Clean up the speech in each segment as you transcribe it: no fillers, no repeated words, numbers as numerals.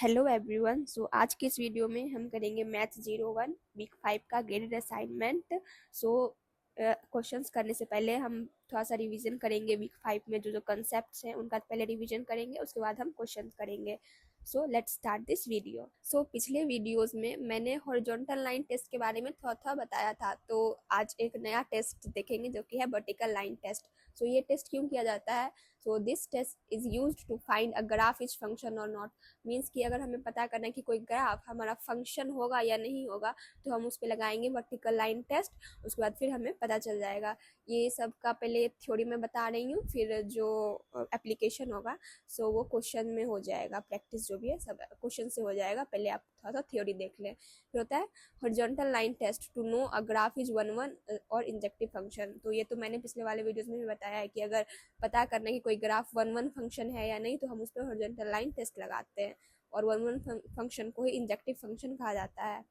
Hello everyone. आज के इस वीडियो में हम करेंगे मैथ 01 वीक 5 का ग्रेडेड असाइनमेंट। सो क्वेश्चंस करने से पहले हम थोड़ा सा रिवीजन करेंगे। वीक 5 में जो जो कंसेप्ट्स हैं उनका पहले रिवीजन करेंगे, उसके बाद हम क्वेश्चंस करेंगे। So let's start this video. पिछले वीडियोस में मैंने हॉरिजॉन्टल लाइन टेस्ट के बारे में थोड़ा थोड़ा बताया था, तो आज एक नया टेस्ट देखेंगे जो कि है वर्टिकल लाइन टेस्ट। ये टेस्ट क्यों किया जाता है? This test is used to find a graph is function और नॉट। मीन्स कि अगर हमें पता करना है कि कोई ग्राफ हमारा फंक्शन होगा या नहीं होगा, तो हम उस पर लगाएंगे वर्टिकल लाइन टेस्ट। उसके बाद फिर हमें पता चल जाएगा। ये सब का पहले थ्योरी में बता रही हूँ, फिर जो एप्लीकेशन होगा वो क्वेश्चन में हो जाएगा। प्रैक्टिस जो भी है सब क्वेश्चन से हो जाएगा। पहले आप थोड़ा सा थ्योरी देख लें। फिर होता है horizontal line test to know a graph is one one और इंजेक्टिव फंक्शन। तो ये तो मैंने पिछले वाले वीडियोस में भी बताया है कि अगर पता करना है कि कोई ग्राफ वन वन फंक्शन है या नहीं, तो हम उस पर हॉरिजॉन्टल लाइन टेस्ट लगाते हैं। और वन वन फंक्शन को ही इंजेक्टिव फंक्शन कहा जाता है।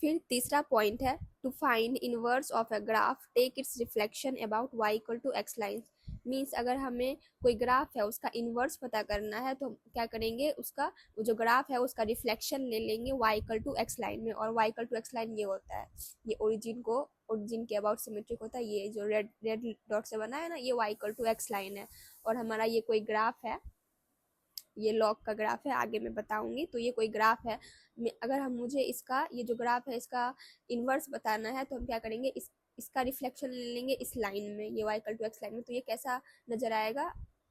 फिर तीसरा पॉइंट है to find inverse of a graph take its reflection about y equal to x line. Means अगर हमें कोई ग्राफ है उसका इनवर्स पता करना है, तो हम क्या करेंगे, उसका जो ग्राफ है उसका रिफ्लेक्शन ले लेंगे y equal to x line में। और y equal to x line ये होता है, ये ओरिजिन के अबाउट सिमेट्रिक होता है। ये जो रेड रेड डॉट से बना है ना, ये y equal to x line है। और हमारा ये कोई ग्राफ है, ये लॉग का ग्राफ है, आगे मैं बताऊंगी। तो ये कोई ग्राफ है, अगर हम मुझे इसका ये जो ग्राफ है इसका इनवर्स बताना है, तो हम क्या करेंगे, इसका रिफ्लेक्शन ले लेंगे इस लाइन में, ये y equal to x line में। तो ये कैसा नजर आएगा?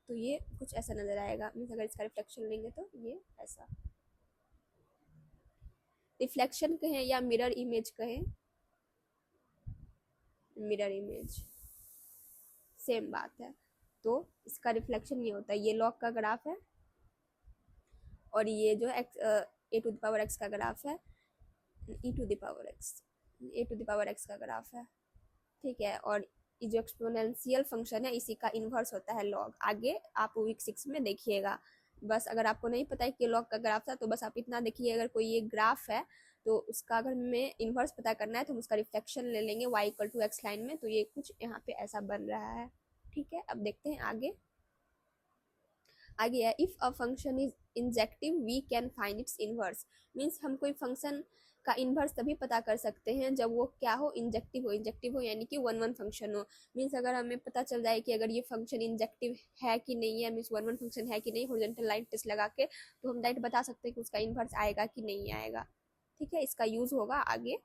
तो ये कुछ ऐसा नजर आएगा। मीन्स अगर इसका रिफ्लेक्शन लेंगे तो ये ऐसा। रिफ्लेक्शन कहें या मिरर इमेज कहें, मिरर इमेज सेम बात है। तो इसका रिफ्लेक्शन ये होता है। ये लॉग का ग्राफ है और ये जो x a to the power x का ग्राफ है, e to the power x, a to the power x का ग्राफ है, ठीक है। और ये जो एक्सपोनेंशियल फंक्शन है इसी का इन्वर्स होता है लॉग। आगे आप वीक 6 में देखिएगा। बस अगर आपको नहीं पता है कि लॉग का ग्राफ था, तो बस आप इतना देखिए, अगर कोई ये ग्राफ है तो उसका अगर हमें इन्वर्स पता करना है, तो हम उसका रिफ्लेक्शन ले लेंगे y equal to x line में। तो ये कुछ यहाँ पे ऐसा बन रहा है, ठीक है। अब देखते हैं आगे। आगे है if a function is injective we can find its inverse. Means हम कोई फंक्शन का इनवर्स तभी पता कर सकते हैं जब वो क्या हो, इंजेक्टिव हो यानी कि वन वन फंक्शन हो। मीन्स अगर हमें पता चल जाए कि अगर ये फंक्शन इंजेक्टिव है कि नहीं है, मीन्स वन वन फंक्शन है कि नहीं, हॉरिजॉन्टल लाइन टेस्ट लगा के, तो हम डायरेक्ट बता सकते हैं कि उसका इनवर्स आएगा कि नहीं आएगा, ठीक है। इसका यूज होगा आगे।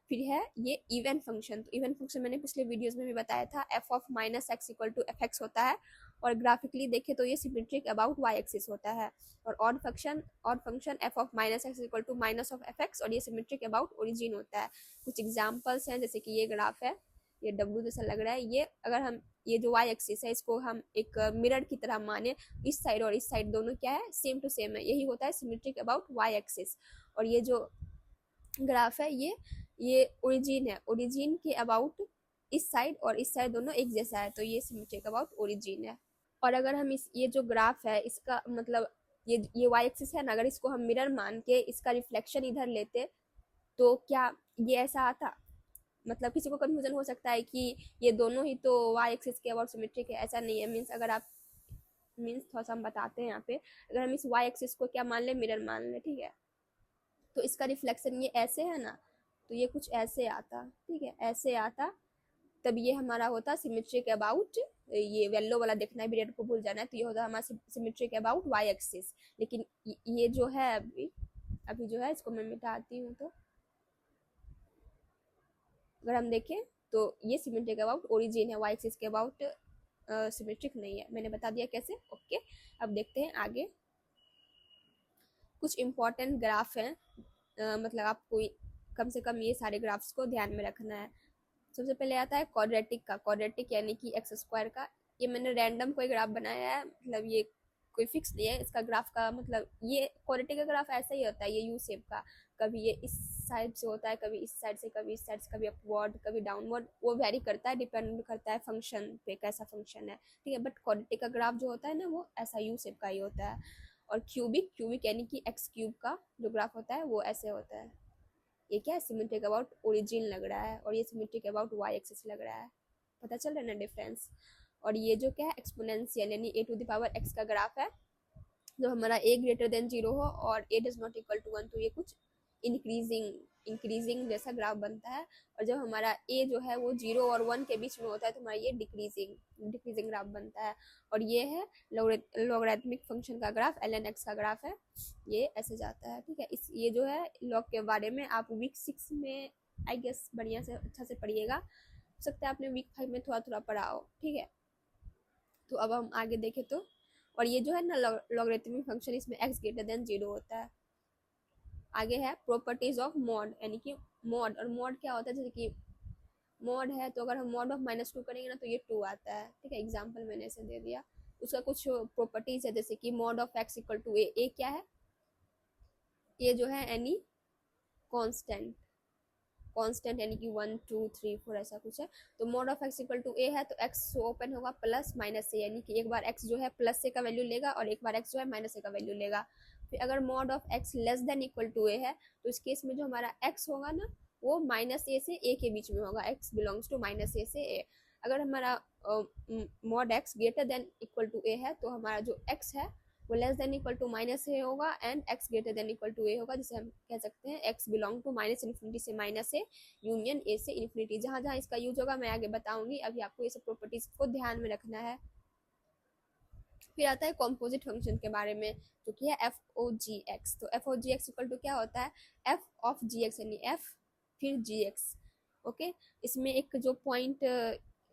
फिर है ये इवन फंक्शन। तो इवन फंक्शन मैंने पिछले वीडियोस में भी बताया था, f of minus x equal to f x होता है। और ग्राफिकली देखे तो ये सिमेट्रिक अबाउट वाई एक्सिस होता है। और odd function f of minus x equal to minus of f x, और ये सिमेट्रिक अबाउट ओरिजिन होता है। कुछ एग्जाम्पल्स हैं, जैसे कि ये ग्राफ है, ये डब्ल्यू जैसा लग रहा है। ये अगर हम ये जो वाई एक्सिस है इसको हम एक मिरर की तरह माने, इस साइड और इस साइड दोनों क्या है, सेम टू सेम है, यही होता है सिमेट्रिक अबाउट वाई एक्सिस। और ये जो ग्राफ है ये ओरिजिन है, ओरिजिन के अबाउट इस साइड और इस साइड दोनों एक जैसा है, तो ये सिमेट्रिक अबाउट ओरिजिन है। और अगर हम ये जो ग्राफ है इसका मतलब ये वाई एक्सिस है ना, अगर इसको हम मिरर मान के इसका रिफ्लेक्शन इधर लेते, तो क्या ये ऐसा आता? मतलब किसी को कंफ्यूजन हो सकता है कि ये दोनों ही तो वाई एक्सिस के अबाउट सिमेट्रिक है, ऐसा नहीं है। मीन्स अगर आप थोड़ा सा हम बताते हैं यहाँ पे, अगर हम इस वाई एक्सिस को क्या मान ले, मिरर मान ले, ठीक है, तो इसका रिफ्लेक्शन ये ऐसे है ना, तो ये कुछ ऐसे आता, ठीक है, ऐसे आता। तब ये हमारा होता सिमेट्रिक अबाउट, ये येलो वाला देखना है, रेड को भूल जाना है। तो ये होता हमारा सिमेट्रिक अबाउट वाई एक्सिस। लेकिन ये जो है अभी जो है इसको मैं मिटाती हूँ, तो अगर हम देखें तो ये सिमेट्रिक अबाउट ओरिजिन है, वाई एक्सिस के अबाउट सिमेट्रिक नहीं है। मैंने बता दिया कैसे, ओके। अब देखते हैं आगे। कुछ इंपॉर्टेंट ग्राफ हैं, मतलब आपको कम से कम ये सारे ग्राफ्स को ध्यान में रखना है। सबसे पहले आता है क्वाड्रेटिक का। क्वाड्रेटिक यानी कि एक्स स्क्वायर का। ये मैंने रैंडम कोई ग्राफ बनाया है, मतलब ये कोई फिक्स नहीं है इसका ग्राफ का। मतलब ये क्वाड्रेटिक का ग्राफ ऐसा ही होता है, ये यू शेप का। कभी ये इस साइड से होता है, कभी इस साइड से, कभी इस साइड से, कभी अपवर्ड, कभी डाउनवर्ड। वो वेरी करता है, डिपेंड करता है फंक्शन पे, कैसा फंक्शन है, ठीक है। बट क्वाड्रेटिक का ग्राफ जो होता है ना, वो ऐसा यू शेप का ही होता है। और क्यूबिक यानी कि एक्स क्यूब का जो ग्राफ होता है वो ऐसे होता है। ये क्या है, सिमेट्रिक अबाउट ओरिजिन लग रहा है, और ये सिमेट्रिक अबाउट वाई एक्सिस लग रहा है। पता चल रहा है ना डिफरेंस। और ये जो क्या है, एक्सपोनेंशियल यानी ए टू द पावर एक्स का ग्राफ है, जब हमारा a ग्रेटर देन 0 हो और a does not equal to 1, तो ये कुछ इंक्रीजिंग जैसा ग्राफ बनता है। और जब हमारा a जो है वो 0 और 1 के बीच में होता है तो हमारा ये डिक्रीजिंग ग्राफ बनता है। और ये है लॉगरिथमिक फंक्शन का ग्राफ, ln x का ग्राफ है, ये ऐसे जाता है। ठीक है, इस ये जो है लॉग के बारे में आप वीक 6 में आई गेस बढ़िया से अच्छा से पढ़िएगा, हो सकता है आपने वीक 5 में थोड़ा थोड़ा पढ़ा हो। ठीक है, तो अब हम आगे देखें तो, और ये जो है ना लॉगरिथमिक फंक्शन, इसमें x ग्रेटर देन 0 होता है। आगे है प्रॉपर्टीज ऑफ मॉड, यानी कि मॉड, और मॉड क्या होता है, जैसे कि मॉड है तो अगर हम मॉड ऑफ -2 करेंगे ना तो ये 2 आता है। ठीक है, एग्जांपल मैंने ऐसे दे दिया। उसका कुछ प्रॉपर्टीज है, जैसे कि mod of x equal to a क्या है, ये जो है एनी कांस्टेंट यानी कि 1 2 3 4 ऐसा कुछ है। तो mod of x equal to a है तो x ओपन होगा प्लस माइनस ए, यानी कि एक बार x जो है प्लस ए का वैल्यू लेगा और एक बार x जो है माइनस ए का वैल्यू लेगा। फिर अगर mod of x less than equal to a है तो इस केस में जो हमारा x होगा ना वो माइनस ए से ए के बीच में होगा, x belongs to minus a से ए। अगर हमारा mod x greater than equal to a है तो हमारा जो x है वो less than equal to minus a होगा and x greater than equal to a होगा, जिसे हम कह सकते हैं x belong to minus infinity से माइनस ए यूनियन ए से इन्फिनिटी। जहां जहां इसका यूज होगा मैं आगे बताऊंगी, अभी आपको ये सब प्रॉपर्टीज को ध्यान में रखना है। फिर आता है कॉम्पोजिट फंक्शन के बारे में, जो कि है एफ ओ जी एक्स। तो f o g x equal to क्या होता है, एफ ऑफ जी एक्स, यानी एफ फिर जी एक्स। ओके, इसमें एक जो पॉइंट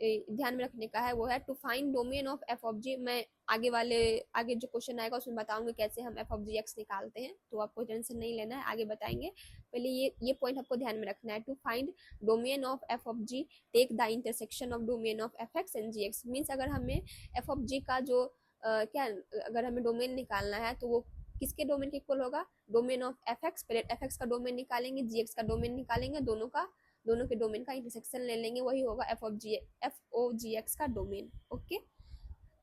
ध्यान में रखने का है वो है to find domain of f of g. मैं आगे जो क्वेश्चन आएगा उसमें बताऊंगी कैसे हम एफ ऑफ जी एक्स निकालते हैं, तो आपको टेंशन नहीं लेना है, आगे बताएंगे। पहले ये पॉइंट आपको ध्यान में रखना है, to find domain of f of g take the intersection of domain of f x and g x. Means अगर हमें एफ ऑफ जी का जो क्या अगर हमें डोमेन निकालना है तो वो किसके डोमेन के इक्वल होगा, डोमेन ऑफ एफ एक्स। पहले एफ एक्स का डोमेन निकालेंगे, जी एक्स का डोमेन निकालेंगे, दोनों के डोमेन का इंटरसेक्शन ले लेंगे, वही होगा एफ ओ जी एक्स का डोमेन। ओके,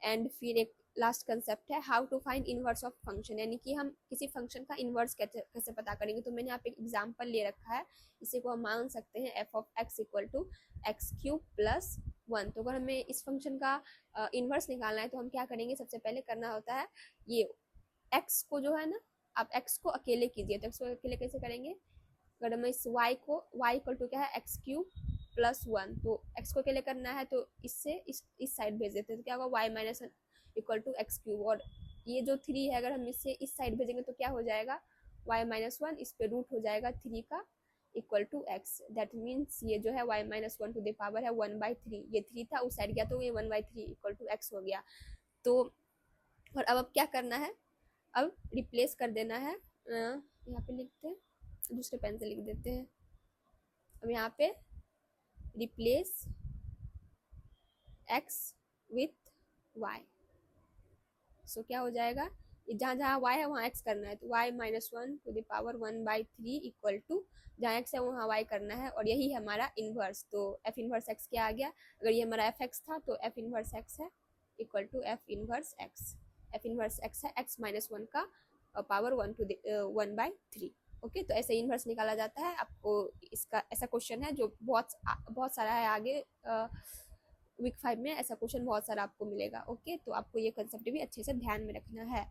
एंड फिर एक लास्ट कंसेप्ट है how to find inverse of function, यानी कि हम किसी फंक्शन का इनवर्स कैसे पता करेंगे। तो मैंने यहाँ पे एक एग्जांपल ले रखा है, इसी को हम मान सकते हैं f of x equal to x cube plus 1। तो अगर हमें इस फंक्शन का इनवर्स निकालना है तो हम क्या करेंगे, सबसे पहले करना होता है ये x को जो है ना, आप x को अकेले कीजिए। तो x को अकेले कैसे करेंगे, अगर हम इस y इक्वल टू क्या है एक्स क्यूब प्लस 1, तो x को अकेले करना है तो इससे इस साइड भेज देते हैं, तो क्या होगा y minus equal to x cube. और ये जो 3 है अगर हम इससे इस साइड भेजेंगे तो क्या हो जाएगा, y माइनस 1 इस पे रूट हो जाएगा 3 का equal to x. That means ये जो है y minus 1 to the power है 1/3, ये 3 था उस साइड गया तो ये 1/3 इक्वल टू एक्स हो गया। तो और अब क्या करना है, अब रिप्लेस कर देना है, यहाँ पे लिखते हैं, दूसरे पेन से लिख देते हैं। अब यहाँ पे रिप्लेस x विथ y, सो क्या हो जाएगा, जहाँ जहाँ y है वहाँ x करना है, तो y minus 1 to the power 1/3 equal to जहाँ x है वहाँ y करना है, और यही हमारा इनवर्स। तो f इनवर्स x क्या आ गया, अगर ये हमारा f x था तो f इनवर्स x है equal to f inverse x। f inverse x है x माइनस 1 का पावर 1/3। ओके, तो ऐसे इनवर्स निकाला जाता है। आपको इसका ऐसा क्वेश्चन है जो बहुत सारा है आगे, वीक 5 में ऐसा क्वेश्चन बहुत सारा आपको मिलेगा। ओके, तो आपको ये कंसेप्ट भी अच्छे से ध्यान में रखना है।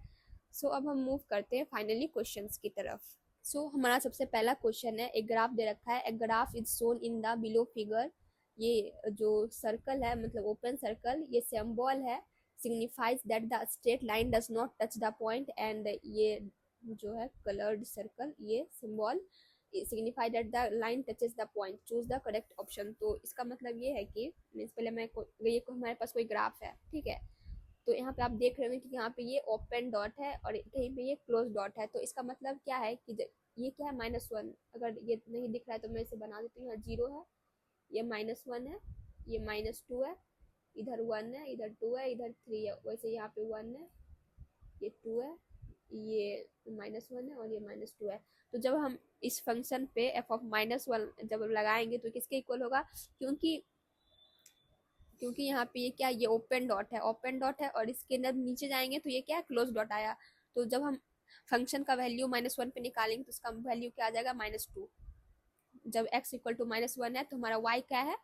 सो अब हम मूव करते हैं फाइनली क्वेश्चंस की तरफ। सो हमारा सबसे पहला क्वेश्चन है, एक ग्राफ दे रखा है, एक graph is shown in the below figure. ये जो सर्कल है मतलब ओपन सर्कल, ये सिंबल है signifies that the straight line does not touch the point, and ये जो है कलर्ड सर्कल, ये symbol signify that the line touches the point, choose the correct option. तो इसका मतलब ये है कि पहले ये हमारे पास कोई ग्राफ है, ठीक है, तो यहाँ पे आप देख रहे होंगे कि यहाँ पे ये ओपन डॉट है और कहीं पे ये क्लोज डॉट है। तो इसका मतलब क्या है कि ये क्या है -1, अगर ये नहीं दिख रहा है तो मैं इसे बना देती हूँ, यहाँ 0 है, ये -1 है, ये -2 है, इधर 1 है, इधर 2 है, इधर 3 है, वैसे यहाँ पे 1 है, ये 2 है, ये -1 है और ये -2 है। तो जब हम इस फंक्शन पे f ऑफ -1 जब लगाएंगे तो किसके इक्वल होगा, क्योंकि यहाँ पे ये क्या, ये ओपन डॉट है और इसके अंदर नीचे जाएंगे तो ये क्या है, क्लोज डॉट आया। तो जब हम फंक्शन का वैल्यू -1 पे निकालेंगे तो उसका वैल्यू क्या आ जाएगा, -2। जब x इक्वल टू -1 है तो हमारा y क्या है,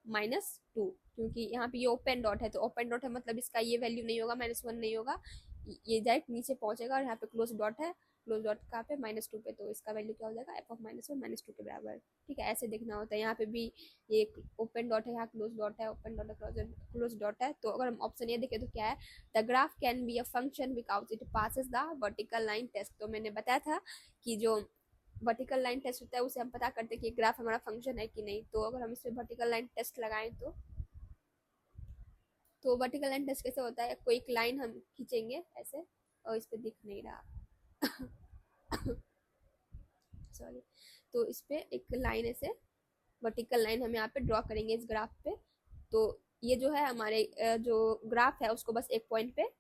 -2, क्योंकि यहाँ पे ये ओपन डॉट है, तो ओपन डॉट है मतलब इसका ये वैल्यू नहीं होगा, -1 नहीं होगा, ये डायरेक्ट नीचे पहुंचेगा और यहाँ पे क्लोज डॉट है, क्लोज डॉट कहाँ पे -2 पे, तो इसका वैल्यू क्या हो जाएगा f ऑफ -1 -2 के बराबर। ठीक है, ऐसे देखना होता है। यहाँ पे भी ये ओपन डॉट है, यहाँ क्लोज डॉट है, ओपन डॉट है, क्लोज डॉट है। तो अगर हम ऑप्शन ये देखें तो क्या है, the graph can be a function because it passes the vertical line test. तो मैंने बताया था कि जो वर्टिकल लाइन टेस्ट होता है उसे हम पता करते हैं कि ग्राफ हमारा फंक्शन है कि नहीं। तो अगर हम इस पर वर्टिकल लाइन टेस्ट लगाएं तो वर्टिकल लाइन टेस्ट कैसे होता है, कोई एक लाइन हम खींचेंगे ऐसे, और इस पे दिख नहीं रहा सॉरी। तो इस पे एक लाइन ऐसे वर्टिकल लाइन हम यहाँ पे ड्रॉ करेंगे इस ग्राफ पे। तो ये जो है हमारे जो ग्राफ है उसको बस एक पॉइंट पे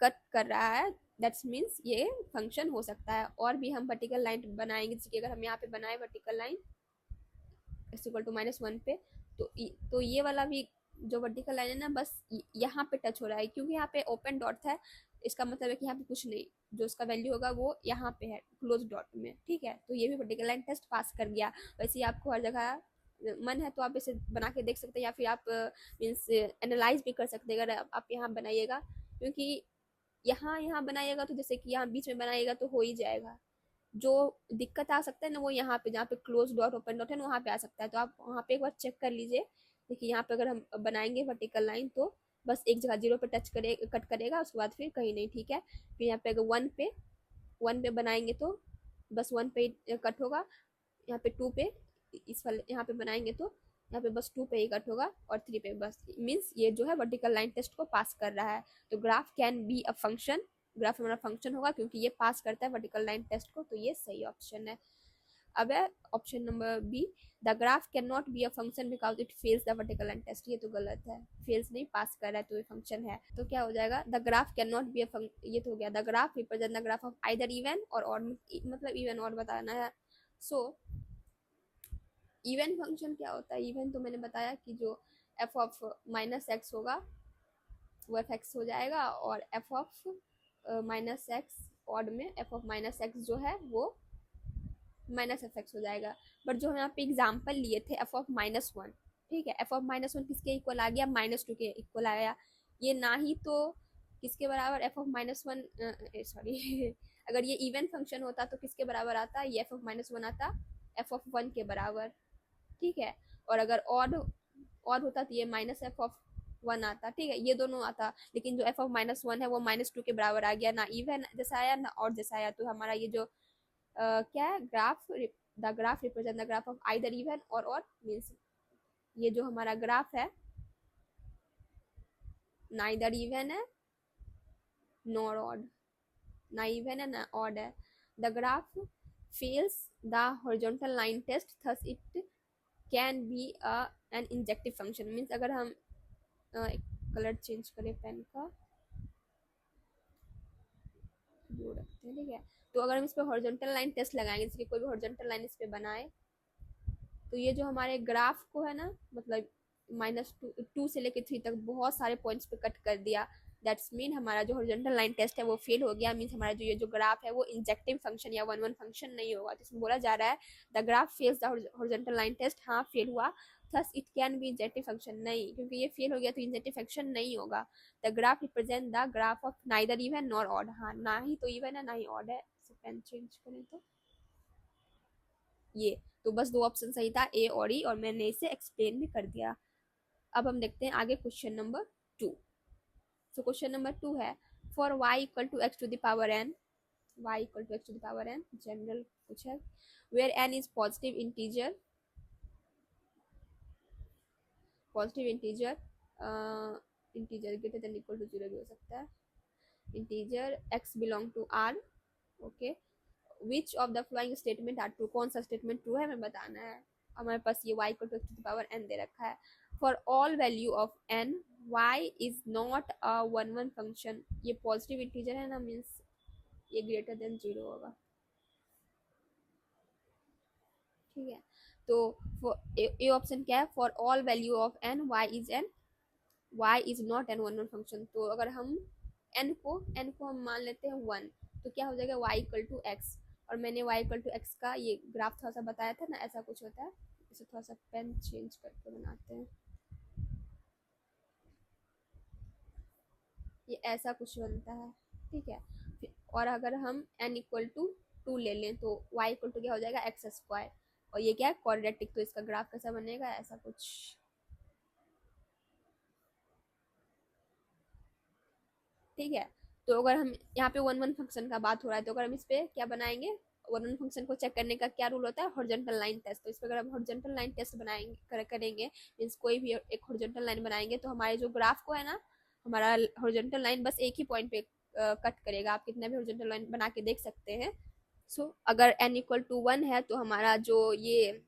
कट कर रहा है, दैट्स मीन्स ये फंक्शन हो सकता है। और भी हम वर्टिकल लाइन बनाएंगे, जैसे कि अगर हम यहाँ पे बनाए वर्टिकल लाइन इक्वल टू -1 पे, तो ये वाला भी जो वर्टिकल लाइन है ना, बस यहाँ पे टच हो रहा है, क्योंकि यहाँ पे ओपन डॉट था। इसका मतलब है कि यहाँ पे कुछ नहीं, जो इसका वैल्यू होगा वो यहाँ पे है क्लोज डॉट में। ठीक है, तो ये भी वर्टिकल लाइन टेस्ट पास कर गया। वैसे ही आपको हर जगह मन है तो आप इसे बना के देख सकते हैं, या फिर आप मीन्स एनालाइज भी कर सकते हैं अगर आप यहाँ बनाइएगा, क्योंकि यहाँ यहाँ बनाइएगा तो जैसे कि यहाँ बीच में बनाइएगा तो हो ही जाएगा। जो दिक्कत आ सकता है ना वो यहाँ पे, जहाँ पे क्लोज डॉट ओपन डॉट है ना, वहाँ पे आ सकता है। तो आप वहाँ पे एक बार चेक कर लीजिए। देखिए यहाँ पे अगर हम बनाएंगे वर्टिकल लाइन तो बस एक जगह 0 पे कट करेगा, उसके बाद फिर कहीं नहीं। ठीक है, फिर यहाँ पे अगर 1 पे बनाएंगे तो बस 1 पे कट होगा। यहाँ पे 2 पे इस वाले यहाँ पे बनाएंगे तो यहाँ पे बस 2 पे ही कट होगा, और 3 पे बस। मीन्स ये जो है वर्टिकल लाइन टेस्ट को पास कर रहा है। तो graph can be a function, graph हमारा फंक्शन होगा क्योंकि ये पास करता है वर्टिकल लाइन टेस्ट को। तो ये सही ऑप्शन है। अब है option number B, the graph can not be a function because it fails the vertical line test. ये तो गलत है, फेल्स नहीं, पास कर रहा है तो ये फंक्शन है। तो क्या हो जाएगा, the graph can not be अ ये तो हो गया, the graph represent the graph of either even और ऑड, मतलब इवन और बताना है। सो इवन फंक्शन क्या होता है, इवन तो मैंने बताया कि जो एफ ऑफ -x होगा वो एफ एक्स हो जाएगा, और एफ ऑफ -x ऑड में एफ ऑफ -x जो है वो -f(x) हो जाएगा। बट जो हम यहाँ पे एग्जाम्पल लिए थे एफ ऑफ -1, ठीक है, एफ ऑफ -1 किसके इक्वल आ गया, -2 के इक्वल आया। ये ना ही तो किसके बराबर, एफ ऑफ -1 सॉरी अगर ये इवन फंक्शन होता तो किसके बराबर आता, ये एफ ऑफ -1 आता एफ ऑफ 1 के बराबर। ठीक है, और अगर ऑड होता तो ये -f(1) आता। ठीक है, ये दोनों आता, लेकिन जो एफ ऑफ -1 है वो -2 के बराबर आ गया, ना इवन जैसा आया ना ऑड जैसा आया। तो हमारा ये जो क्या है, the graph represent the graph of either even और ऑड, मीन्स ये जो हमारा ग्राफ है ना इधर इवन है नॉर ऑड, ना इवन है ना ऑड है। The graph fails the horizontal line test, thus it can be an injective function. Means अगर हम कलर चेंज करें पेन का, ब्लू रखते हैं। ठीक है, तो अगर हम इस पर हॉरिजॉन्टल लाइन टेस्ट लगाएंगे, जैसे कोई भी हॉरिजॉन्टल लाइन इस पे बनाए, तो ये जो हमारे ग्राफ को है ना, मतलब -2 से लेकर 3 तक बहुत सारे पॉइंट्स पे कट कर दिया, दैट्स मीन हमारा जो हॉरिजॉन्टल लाइन टेस्ट है वो फेल हो गया। मीन्स हमारा जो ये जो ग्राफ है वो इंजेक्टिव फंक्शन या 1 1 फंक्शन नहीं होगा। तो इसमें बोला जा रहा है the graph fails the horizontal line test, हाँ फेल हुआ, thus it can be injective function, नहीं, क्योंकि ये फेल हो गया तो इंजेक्टिव फंक्शन नहीं होगा। The graph represent the graph of neither even nor odd, हाँ ना ही तो इवन है ना ही ऑड है। पेन चेंज करें तो ये, तो बस 2 ऑप्शन सही था, ए और ई, और मैंने इसे एक्सप्लेन भी कर दिया। अब हम देखते हैं आगे क्वेश्चन नंबर 2। तो क्वेश्चन नंबर 2 है, for y equal to x to the power n, y equal to x to the power n general कुछ है, where n is positive integer, positive integer, integer greater than equal to 0 भी हो सकता है, integer x belong to r, okay, which of the following statement are true, कौन सा statement true है हमें बताना है। हमारे पास ये y equal to x to the power n दे रखा है। For all value of n y is not a 1 1 function, ये पॉजिटिव इंटीजर है ना, मीन्स ये ग्रेटर देन 0 होगा। ठीक है, तो ये ऑप्शन क्या है, for all value of n y is not N 1 1 function. तो अगर हम n को हम मान लेते हैं 1, तो क्या हो जाएगा y इक्वल टू x, और मैंने y इक्वल टू x का ये ग्राफ थोड़ा सा बताया था ना, ऐसा कुछ होता है। इसे थोड़ा सा पेन चेंज करके बनाते हैं, ये ऐसा कुछ बनता है। ठीक है। और अगर हम n इक्वल टू 2 ले लें तो y इक्वल टू क्या हो जाएगा एक्स स्क्वायर, और ये क्या है क्वाड्रेटिक, तो इसका ग्राफ कैसा बनेगा, ऐसा कुछ। ठीक है। तो अगर हम यहाँ पे वन वन फंक्शन का बात हो रहा है, तो अगर हम इस पे क्या बनाएंगे, वन वन फंक्शन को चेक करने का क्या रूल होता है, हॉरिजॉन्टल लाइन टेस्ट। तो इस पर अगर हम हॉरिजॉन्टल लाइन टेस्ट बनाएंगे करेंगे, मीन्स कोई भी एक हॉरिजॉन्टल लाइन बनाएंगे, तो हमारे जो ग्राफ को है ना, हमारा हॉरिजॉन्टल लाइन बस एक ही पॉइंट पे कट करेगा। आप कितना भी हॉरिजॉन्टल लाइन बना के देख सकते हैं। अगर n इक्वल टू 1 है तो हमारा जो ये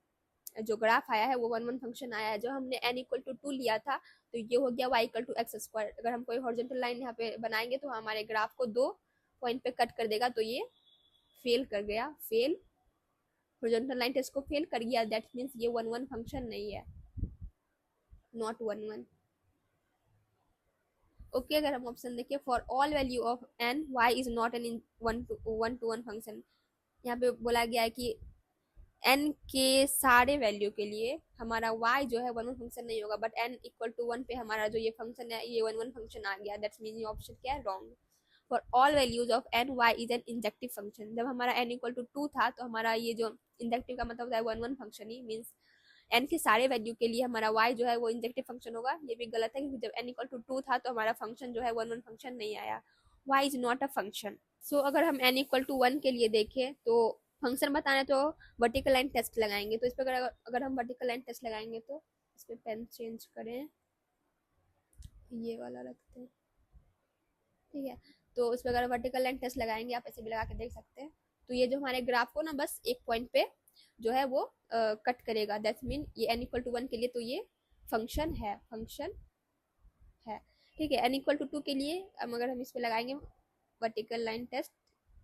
जो ग्राफ आया है वो वन वन फंक्शन आया है। जो हमने n इक्वल टू 2 लिया था तो ये हो गया y equal to x square. अगर हम कोई हॉरिजॉन्टल लाइन यहाँ पे बनाएंगे तो हमारे ग्राफ को 2 पॉइंट पे कट कर देगा, तो ये फेल कर गया, फेल, हॉरिजॉन्टल लाइन टेस्ट को फेल कर गया। दैट मीन्स ये वन वन फंक्शन नहीं है, नॉट वन वन। ओके, अगर हम ऑप्शन देखिए, for all value of n y is not N one two one function. यहाँ पे बोला गया है कि n के सारे वैल्यू के लिए हमारा y जो है वन वन फंक्शन नहीं होगा, बट n इक्वल टू 1 पे हमारा जो ये फंक्शन है ये वन वन फंक्शन आ गया। दैट्स मीन ये ऑप्शन क्या है, wrong. For all values of n y is an injective function. जब हमारा n इक्वल टू 2 था तो हमारा ये जो इंजेक्टिव का मतलब होता है वन वन फंक्शन ही, मीन्स n के सारे वैल्यू के लिए हमारा y जो है वो इंजेक्टिव फंक्शन होगा। ये भी गलत है क्योंकि जब n इक्वल टू 2 था तो हमारा फंक्शन जो है वन वन फंक्शन नहीं आया, y is not a function. So अगर हम n इक्वल टू 1 के लिए देखें तो फंक्शन बताना है तो वर्टिकल लाइन टेस्ट लगाएंगे। तो इस पर अगर हम वर्टिकल लाइन टेस्ट लगाएंगे तो इस पर पेन चेंज करें, ये वाला रखते हैं। ठीक है, तो इस पर अगर वर्टिकल लाइन टेस्ट लगाएंगे, आप ऐसे भी लगा के देख सकते हैं, तो ये जो हमारे ग्राफ को ना बस एक पॉइंट पे जो है वो कट करेगा। दैट्स मीन ये n इक्वल टू 1 के लिए तो ये फंक्शन है, फंक्शन है। ठीक है, n इक्वल टू 2 के लिए अगर हम इस पे लगाएंगे वर्टिकल लाइन टेस्ट,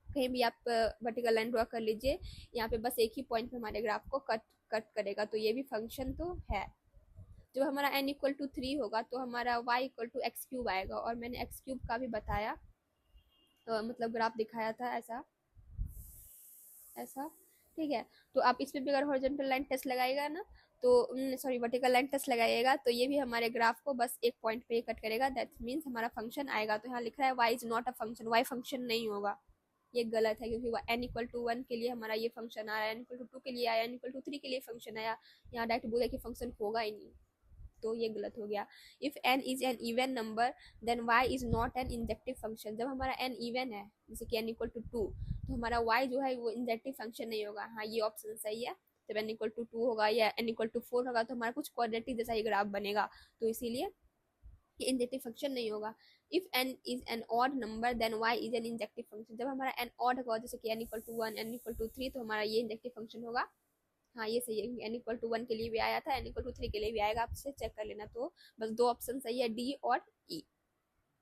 कहीं भी आप वर्टिकल लाइन ड्रॉ कर लीजिए, यहाँ पे बस एक ही पॉइंट पे हमारे ग्राफ को कट करेगा, तो ये भी फंक्शन तो है। जब हमारा n इक्वल टू 3 होगा तो हमारा y equal to x cube आएगा, और मैंने एक्स क्यूब का भी बताया, मतलब ग्राफ दिखाया था ऐसा ऐसा। ठीक है, तो आप इस पे भी अगर हॉरिजॉन्टल लाइन टेस्ट लगाएगा ना, तो सॉरी वर्टिकल लाइन टेस्ट लगाइएगा, तो ये भी हमारे ग्राफ को बस एक पॉइंट पे कट करेगा। दैट मीन्स हमारा फंक्शन आएगा। तो यहाँ लिख रहा है y is not a function, y function नहीं होगा, ये गलत है क्योंकि n इक्वल टू 1 के लिए हमारा ये फंक्शन आया, n इक्वल टू 2 के लिए आया, n इक्वल टू 3 के लिए फंक्शन आया। यहाँ डायरेक्ट बोला कि फंक्शन होगा ही नहीं, तो ये गलत हो गया। If n is an even number then y is not an injective function. जब हमारा n इवन है, जैसे कि n इक्वल टू 2, तो हमारा y जो है वो इंजेक्टिव फंक्शन नहीं होगा। हाँ, ये ऑप्शन सही है। जब n इक्वल टू 2 होगा या n इक्वल टू 4 होगा तो हमारा कुछ क्वाड्रेटिक जैसा ही ग्राफ बनेगा, तो इसीलिए ये इंजेक्टिव फंक्शन नहीं होगा। If n is an odd number then y is an injective function. जब हमारा n ऑड होगा, जैसे कि n equal to 1, n equal to 3, तो हमारा ये इंजेक्टिव फंक्शन होगा। हाँ, ये सही है, n इक्वल टू 1 के लिए भी आया था, n इक्वल टू 3 के लिए भी आएगा, आपसे चेक कर लेना। तो बस दो ऑप्शन सही है, डी और ई।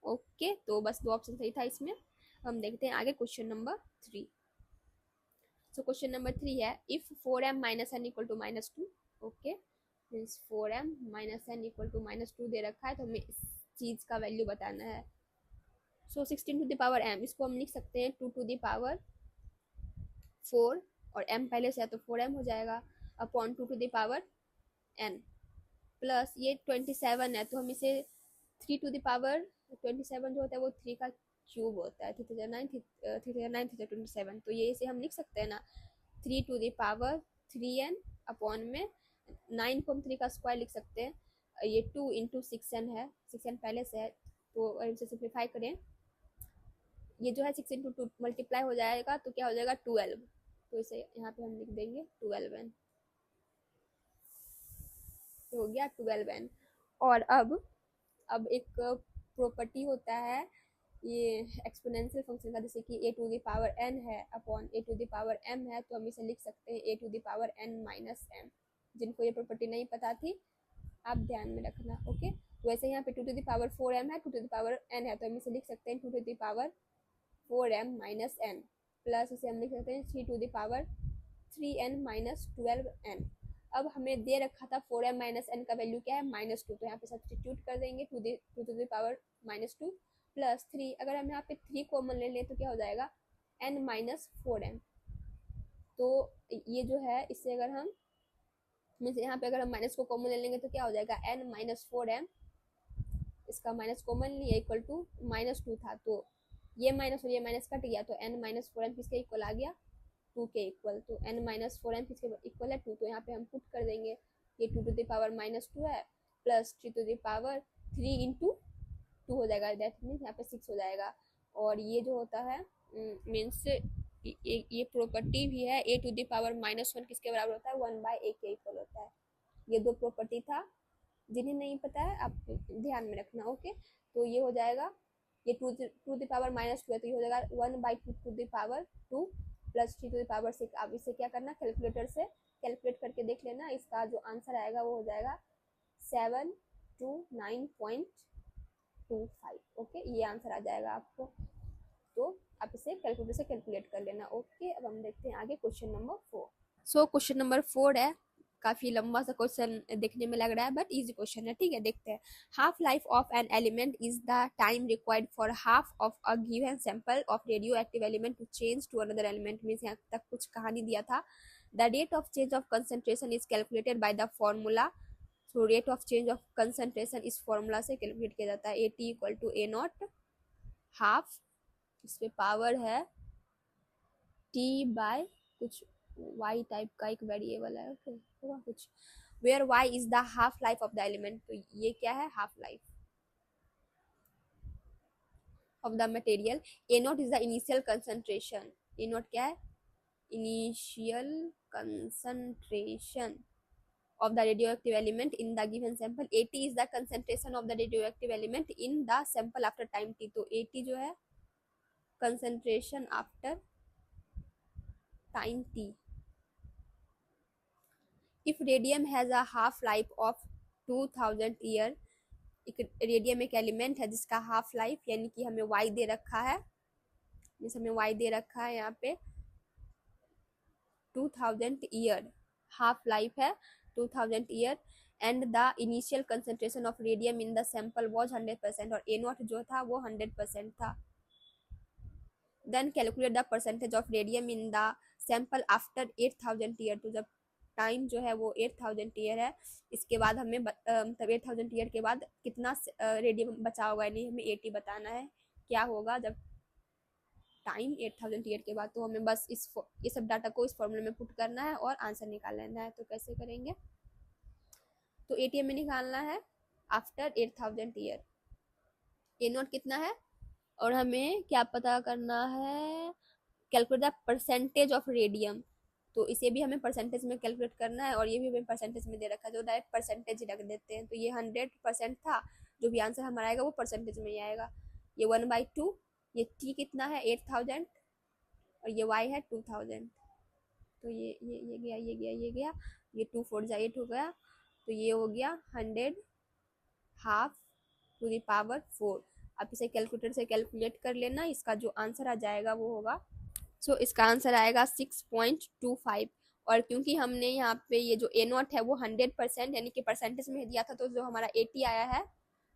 ओके, तो बस दो ऑप्शन सही था इसमें। हम देखते हैं आगे question number 3। So question number 3 है, if 4m minus n equal to minus 2। Okay, means 4m minus n equal to minus 2 दे रखा है, तो हमें इस चीज का वैल्यू बताना है। सो 16 टू द पावर m, इसको हम लिख सकते हैं 2 टू द पावर 4, और m पहले से है तो 4m हो जाएगा, upon 2 to the power n, plus ये 27 है तो हम इसे 3 टू द पावर 27 जो होता है वो 3 का क्यूब होता है, 3 तो ये इसे हम लिख सकते हैं ना 3 to the power 3n upon में 9 को हम 3 का स्क्वायर लिख सकते हैं। ये 2 इंटू 6n है, 6n पहले से है, तो अगर इसे सिंप्लीफाई करें, ये जो है 6 इंटू 2 मल्टीप्लाई हो जाएगा तो क्या हो जाएगा 12, तो इसे यहाँ पे हम लिख देंगे 12n, तो हो गया 12n। और अब एक प्रॉपर्टी होता है ये एक्सपोनेंशियल फंक्शन का, जैसे कि a to the power n है upon a to the power m है, तो हम इसे लिख सकते हैं a to the power n minus m। जिनको ये प्रॉपर्टी नहीं पता थी आप ध्यान में रखना। ओके, तो वैसे यहाँ पे 2 टू द पावर 4m है, 2 टू द पावर n है, तो हम इसे लिख सकते हैं 2 to the power 4m minus n, plus इसे हम लिख सकते हैं 3 to the power 3n minus 12n। अब हमें दे रखा था 4m माइनस n का वैल्यू क्या है, -2, तो यहाँ पे सब्सटीट्यूट कर देंगे 2 टू द पावर -2 प्लस 3। अगर हम यहाँ पे 3 कॉमन ले लें तो क्या हो जाएगा n माइनस 4m। तो ये जो है इससे अगर हम यहाँ पे अगर हम माइनस को कॉमन ले लेंगे तो क्या हो जाएगा n माइनस 4m, इसका माइनस कॉमन लिया इक्वल टू -2 था, तो ये माइनस और ये माइनस कट गया, तो n माइनस फोर एन किसके इक्वल आ गया, 2 के इक्वल। तो n माइनस फोर एन किसके इक्वल है, 2। तो यहाँ पे हम पुट कर देंगे, ये 2 टू द पावर माइनस 2 है, plus 3 to the power 3 into 2 हो जाएगा, दैट मीन्स यहाँ पे 6 हो जाएगा। और ये जो होता है मीन्स ये प्रॉपर्टी भी है, a to the power minus 1 किसके बराबर होता है, 1/a के इक्वल होता है। ये दो प्रॉपर्टी था, जिन्हें नहीं पता है आप ध्यान में रखना। ओके, तो ये हो जाएगा, ये टू द पावर माइनस 2 है, तो ये हो जाएगा 1/2 to the power 2 plus 3 to the power 6। अब इसे क्या करना, कैलकुलेटर से कैलकुलेट करके देख लेना, इसका जो आंसर आएगा वो हो जाएगा 729.25। ओके, ये आंसर आ जाएगा आपको, तो आप इसे कैलकुलेटर से कैलकुलेट कर लेना। ओके, अब हम देखते हैं आगे क्वेश्चन नंबर 4। सो क्वेश्चन नंबर 4 है, काफी लंबा सा क्वेश्चन देखने में लग रहा है, बट इजी क्वेश्चन है, ठीक है, देखते हैं। Half life of an element is the time required for half of a given sample of radio active element to change to another element. Means यहाँ तक कुछ कहानी दिया था। The rate of change of concentration is calculated by the formula. So rate of change of concentration इस formula से calculate किया जाता है, AT equal to A naught half, इस पे पावर है T बाय कुछ y टाइप का एक वेरिएबल है, ओके होगा कुछ, where y is the half life of the element. तो ये क्या है, half life of the material. A naught is the initial concentration, A naught क्या है, initial concentration of the radioactive element in the given sample। AT is the concentration of the radioactive element in the sample after time t। तो AT जो है concentration after time t। if radium has a half life of 2000 year, एक radium एक element है जिसका half life यानी कि हमें y दे रखा है, जैसे हमें y दे रखा है यहाँ पे 2000 ईयर, हाफ लाइफ है 2000 year, and the initial concentration of radium in the sample was 100%, और A नॉट जो था वो 100% था। Then calculate the percentage of radium in the sample after 8000 year. तो जब टाइम जो है वो 8000 ईयर है, इसके बाद हमें तब 8000 ईयर के बाद कितना रेडियम बचा होगा, यानी हमें 80 बताना है क्या होगा जब टाइम 8000 ईयर के बाद। तो हमें बस ये सब डाटा को इस फॉर्मूले में पुट करना है और आंसर निकाल लेना है। तो कैसे करेंगे, तो एटीएम में निकालना है आफ्टर 8000 ईयर, ए नॉट कितना है, और हमें क्या पता करना है, calculate the percentage of radium. तो इसे भी हमें परसेंटेज में कैलकुलेट करना है, और ये भी हमें परसेंटेज में दे रखा है, जो डायरेक्ट परसेंटेज ही रख देते हैं। तो ये 100% था, जो भी आंसर हमारा आएगा वो परसेंटेज में ही आएगा। ये 1/2, ये टी कितना है 8000, और ये y है 2000। तो ये गया, ये गया, ये गया, ये 2 4 जा 8 हो गया, तो ये हो गया 100 हाफ टू द पावर 4। आप इसे कैलकुलेटर से कैलकुलेट कर लेना, इसका जो आंसर आ जाएगा वो होगा, सो इसका आंसर आएगा 6.25। और क्योंकि हमने यहाँ पे ये जो A नॉट है वो 100% यानी कि परसेंटेज में दिया था, तो जो हमारा 80 आया है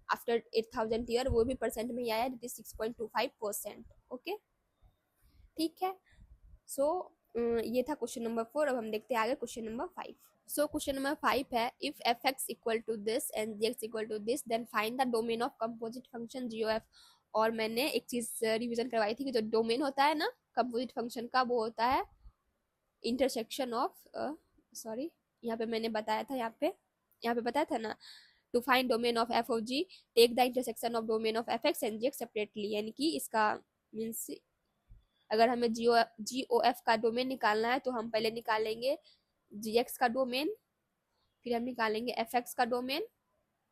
आफ्टर 8000 ईयर वो भी परसेंट में ही आया है, दैट इज 6.25%। ओके, ठीक है। सो ये था क्वेश्चन नंबर 4। अब हम देखते हैं आगे question number 5। So question number 5 है, if f x equal to this and g x equal to this then find the domain of composite function g of. और मैंने एक चीज रिवीजन करवाई थी कि जो डोमेन होता है ना कंपोजिट फंक्शन का, वो होता है इंटरसेक्शन ऑफ सॉरी, यहाँ पे मैंने बताया था, यहाँ पे बताया था ना, to find domain of f of g take the intersection of domain of f x and g x separately. यानी कि इसका मीन्स अगर हमें जी ओ एफ का डोमेन निकालना है तो हम पहले निकालेंगे जी एक्स का डोमेन, फिर हम निकालेंगे एफ एक्स का डोमेन,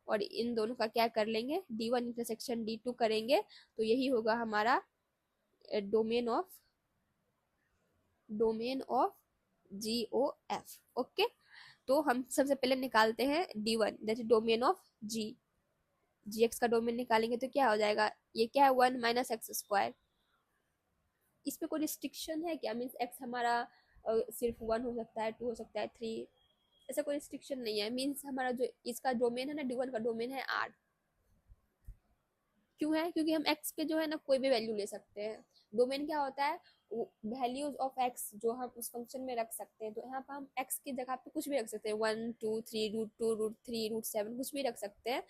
और इन दोनों का क्या कर लेंगे, D1 इंटरसेक्शन D2 करेंगे। तो यही होगा हमारा domain of g o f. Okay, तो हम सबसे पहले निकालते हैं D1 that is domain of g x का डोमेन निकालेंगे तो क्या हो जाएगा, ये क्या है 1 माइनस एक्स स्क्वायर। इस पे कोई रिस्ट्रिक्शन है क्या, मीन्स एक्स हमारा सिर्फ 1 हो सकता है, 2 हो सकता है, 3, ऐसा कोई रिस्ट्रिक्शन नहीं है। मीन्स हमारा जो इसका डोमेन है ना D1 का डोमेन है R। क्यों है, क्योंकि हम x पे जो है ना कोई भी वैल्यू ले सकते हैं। डोमेन क्या होता है, वैल्यूज ऑफ x जो हम उस फंक्शन में रख सकते हैं। तो यहाँ पर हम x की जगह पे कुछ भी रख सकते हैं, 1 2 3 √2 √3 √7 कुछ भी रख सकते हैं।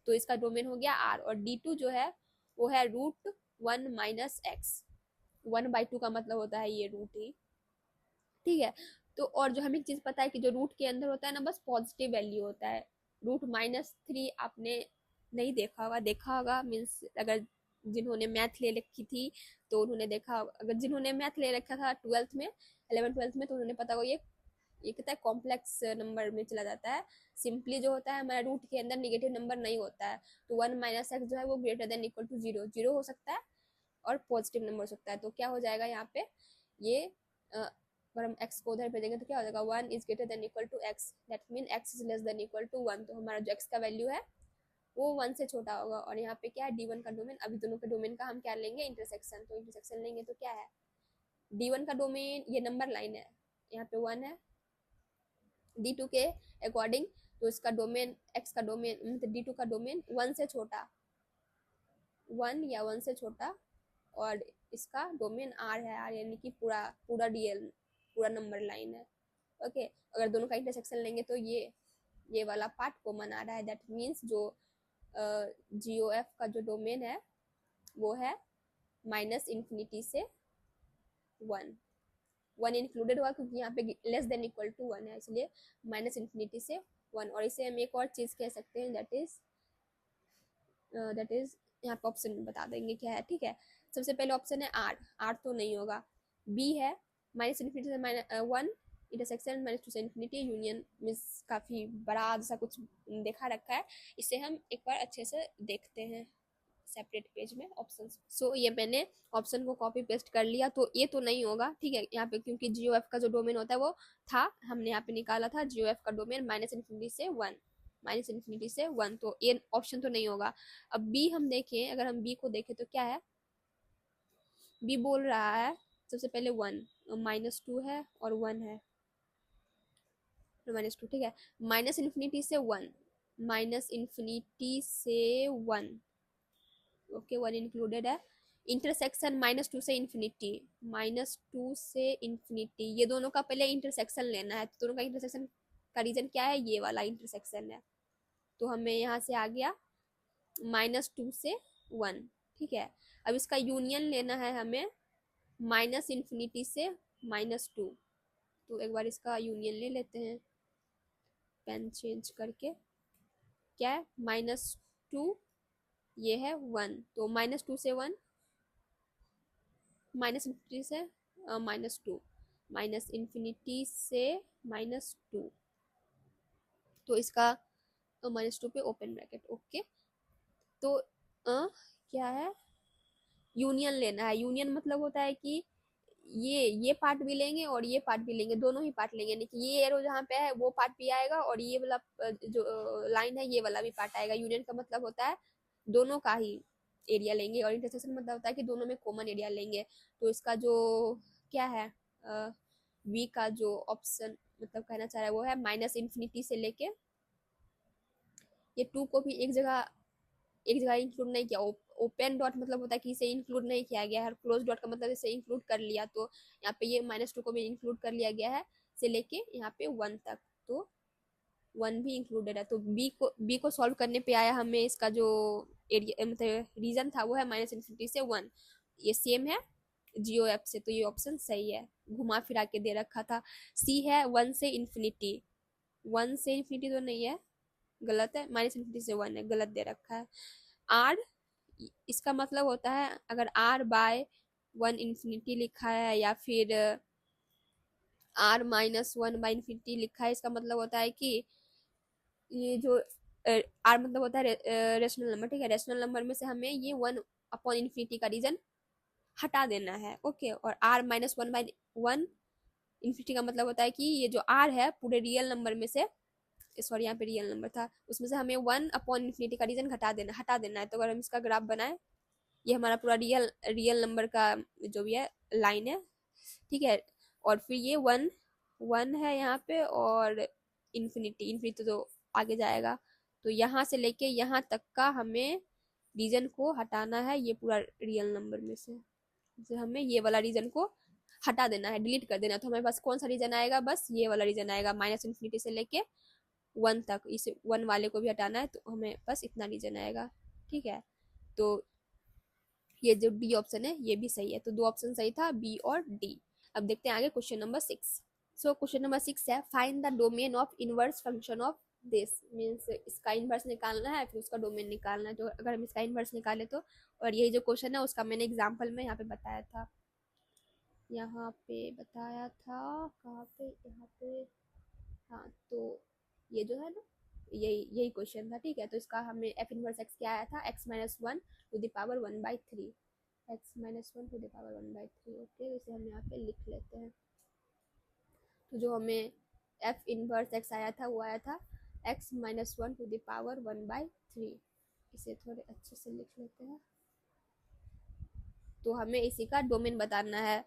तो इसका डोमेन हो गया R, और D2 जो है वो है √1 1 माइनस एक्स, 1/2 का मतलब होता है ये रूट ही, ठीक है। तो और जो हमें एक चीज पता है कि जो रूट के अंदर होता है ना बस पॉजिटिव वैल्यू होता है। रूट -3 आपने नहीं देखा होगा, देखा होगा मीन्स अगर जिन्होंने मैथ ले रखी थी तो उन्होंने देखा, अगर जिन्होंने मैथ ले रखा था 12th में, 11th 12th में, तो उन्होंने पता होगा ये कितना है कॉम्प्लेक्स नंबर में चला जाता है। सिंपली जो होता है हमारा रूट के अंदर निगेटिव नंबर नहीं होता है, तो 1 माइनस एक्स जो है वो greater than equal to zero, zero हो सकता है और पॉजिटिव नंबर हो सकता है। तो क्या हो जाएगा यहाँ पे ये अगर हम x को उधर भेजेंगे तो क्या हो जाएगा 1 is greater than equal to x, that mean x is less than equal to 1। तो हमारा जो x का वैल्यू है वो 1 से छोटा होगा। और यहाँ पे क्या है D1 का डोमेन, अभी दोनों के डोमेन का हम क्या लेंगे इंटरसेक्शन, तो इंटरसेक्शन लेंगे तो क्या है D1 का डोमेन ये नंबर लाइन है, यहाँ पे 1 है, D2 के अकॉर्डिंग तो इसका डोमेन x का डोमेन मतलब D2 का डोमेन 1 से छोटा, 1 या 1 से छोटा, और इसका डोमेन R है, R यानी कि पूरा पूरा DL पूरा नंबर लाइन है। ओके, अगर दोनों का इंटरसेक्शन लेंगे तो ये वाला पार्ट कॉमन आ रहा है, दैट मीन्स जो GOF का जो डोमेन है वो है -∞ से 1, 1 इंक्लूडेड हुआ क्योंकि यहाँ पे लेस देन इक्वल टू 1 है, इसलिए -∞ से 1। और इसे हम एक और चीज कह सकते हैं, दैट इज यहाँ पे ऑप्शन बता देंगे क्या है, ठीक है। सबसे पहले ऑप्शन है आर, आर तो नहीं होगा। बी है -∞ से 1 इंटरसेक्शन -2 से इन्फिनिटी यूनियन, मीन्स काफी बड़ा जैसा कुछ देखा रखा है, इसे हम एक बार अच्छे से देखते हैं सेपरेट पेज में ऑप्शन। सो ये मैंने ऑप्शन को कॉपी पेस्ट कर लिया, तो ये तो नहीं होगा, ठीक है। यहाँ पे क्योंकि GOF का जो डोमेन होता है वो था, हमने यहाँ पे निकाला था GOF का डोमेन -∞ से 1, -∞ से 1, तो ये ऑप्शन तो नहीं होगा। अब बी हम देखें, अगर हम बी को देखें तो क्या है, बी बोल रहा है सबसे पहले 1, -2 है और 1 है, -2, ठीक है। -∞ से 1, -∞ से 1, ओके 1 इंक्लूडेड है। इंटरसेक्शन -2 से इन्फिनिटी, -2 से इन्फिनिटी, ये दोनों का पहले इंटरसेक्शन लेना है, तो दोनों का इंटरसेक्शन का रीजन क्या है, ये वाला इंटरसेक्शन है। तो हमें यहाँ से आ गया -2 से 1, ठीक है। अब इसका यूनियन लेना है हमें -∞ से -2, तो एक बार इसका यूनियन ले लेते हैं पेन चेंज करके। क्या है -2, ये है 1, तो -2 से 1, -∞ से -2, -∞ से -2, तो इसका -2 पे ओपन ब्रैकेट, ओके। तो क्या है यूनियन लेना है, यूनियन मतलब होता है कि ये पार्ट भी लेंगे और ये पार्ट भी लेंगे, दोनों ही पार्ट लेंगे, यानी कि ये एरो जहाँ पे है वो पार्ट भी आएगा और ये वाला जो लाइन है ये वाला भी पार्ट आएगा। यूनियन का मतलब होता है दोनों का ही एरिया लेंगे, और इंटरसेक्शन मतलब होता है कि दोनों में कॉमन एरिया लेंगे। तो इसका जो क्या है बी का जो ऑप्शन मतलब कहना चाह रहा है वो है -∞ से लेके, ये 2 को भी एक जगह इंक्लूड नहीं किया। ओपन डॉट मतलब होता है कि इसे इंक्लूड नहीं किया गया है, और क्लोज डॉट का मतलब इसे इंक्लूड कर लिया, तो यहाँ पे ये -2 को भी इंक्लूड कर लिया गया है से लेके यहाँ पे 1 तक, तो 1 भी इंक्लूडेड है। तो बी को सॉल्व करने पे आया हमें इसका जो एरिया मतलब रीजन था वो है -∞ से 1, ये सेम है GOF से, तो ये ऑप्शन सही है, घुमा फिरा के दे रखा था। सी है 1 से इन्फिनिटी, 1 से इन्फिनिटी तो नहीं है, गलत है, -∞ से 1 है, गलत दे रखा है। आर, इसका मतलब होता है अगर R/1 इन्फिनिटी लिखा है या फिर R-1/∞ लिखा है, इसका मतलब होता है कि ये जो R मतलब होता है रेशनल नंबर, ठीक है। रेशनल नंबर में से हमें ये 1/∞ का रीजन हटा देना है, ओके। और R-1/1 इन्फिनिटी का मतलब होता है कि ये जो R है पूरे रियल नंबर में से, सॉरी यहाँ पे रियल नंबर था, उसमें से हमें 1/∞ का रीजन हटा देना है। तो अगर हम इसका ग्राफ बनाए, ये हमारा पूरा रियल नंबर का जो भी है लाइन है, ठीक है। और फिर ये 1 है यहाँ पे, और इन्फिनिटी तो आगे जाएगा, तो यहाँ से लेके यहाँ तक का हमें रीजन को हटाना है, ये पूरा रियल नंबर में से हमें ये वाला रीजन को हटा देना है, डिलीट कर देना है। तो हमारे पास कौन सा रीजन आएगा, बस ये वाला रीजन आएगा, -∞ से लेके 1 तक, इस 1 वाले को भी हटाना है, तो हमें बस इतना रीजन आएगा, ठीक है। तो ये जो डी ऑप्शन है ये भी सही है, तो दो ऑप्शन सही था, बी और डी। अब देखते हैं आगे क्वेश्चन नंबर 6। सो क्वेश्चन नंबर 6 है find the domain of inverse function of this, means इसका इनवर्स निकालना है फिर उसका डोमेन निकालना है। तो अगर हम इसका इनवर्स निकाले तो, और यही जो क्वेश्चन है उसका मैंने एग्जाम्पल में यहाँ पे बताया था, यहाँ पे बताया था, कहाँ पे, यहाँ पे, हाँ, तो ये जो है ना, यही यही क्वेश्चन था, ठीक है। तो इसका हमें एफ इनवर्स एक्स क्या आया था, x minus one to the power 1/3, x minus one to the power 1/3। Okay, तो इसे हम यहाँ पे लिख लेते हैं। तो जो हमें एफ इनवर्स एक्स आया था वो आया था x minus one to the power 1/3। इसे थोड़े अच्छे से लिख लेते हैं। तो हमें इसी का डोमेन बताना है।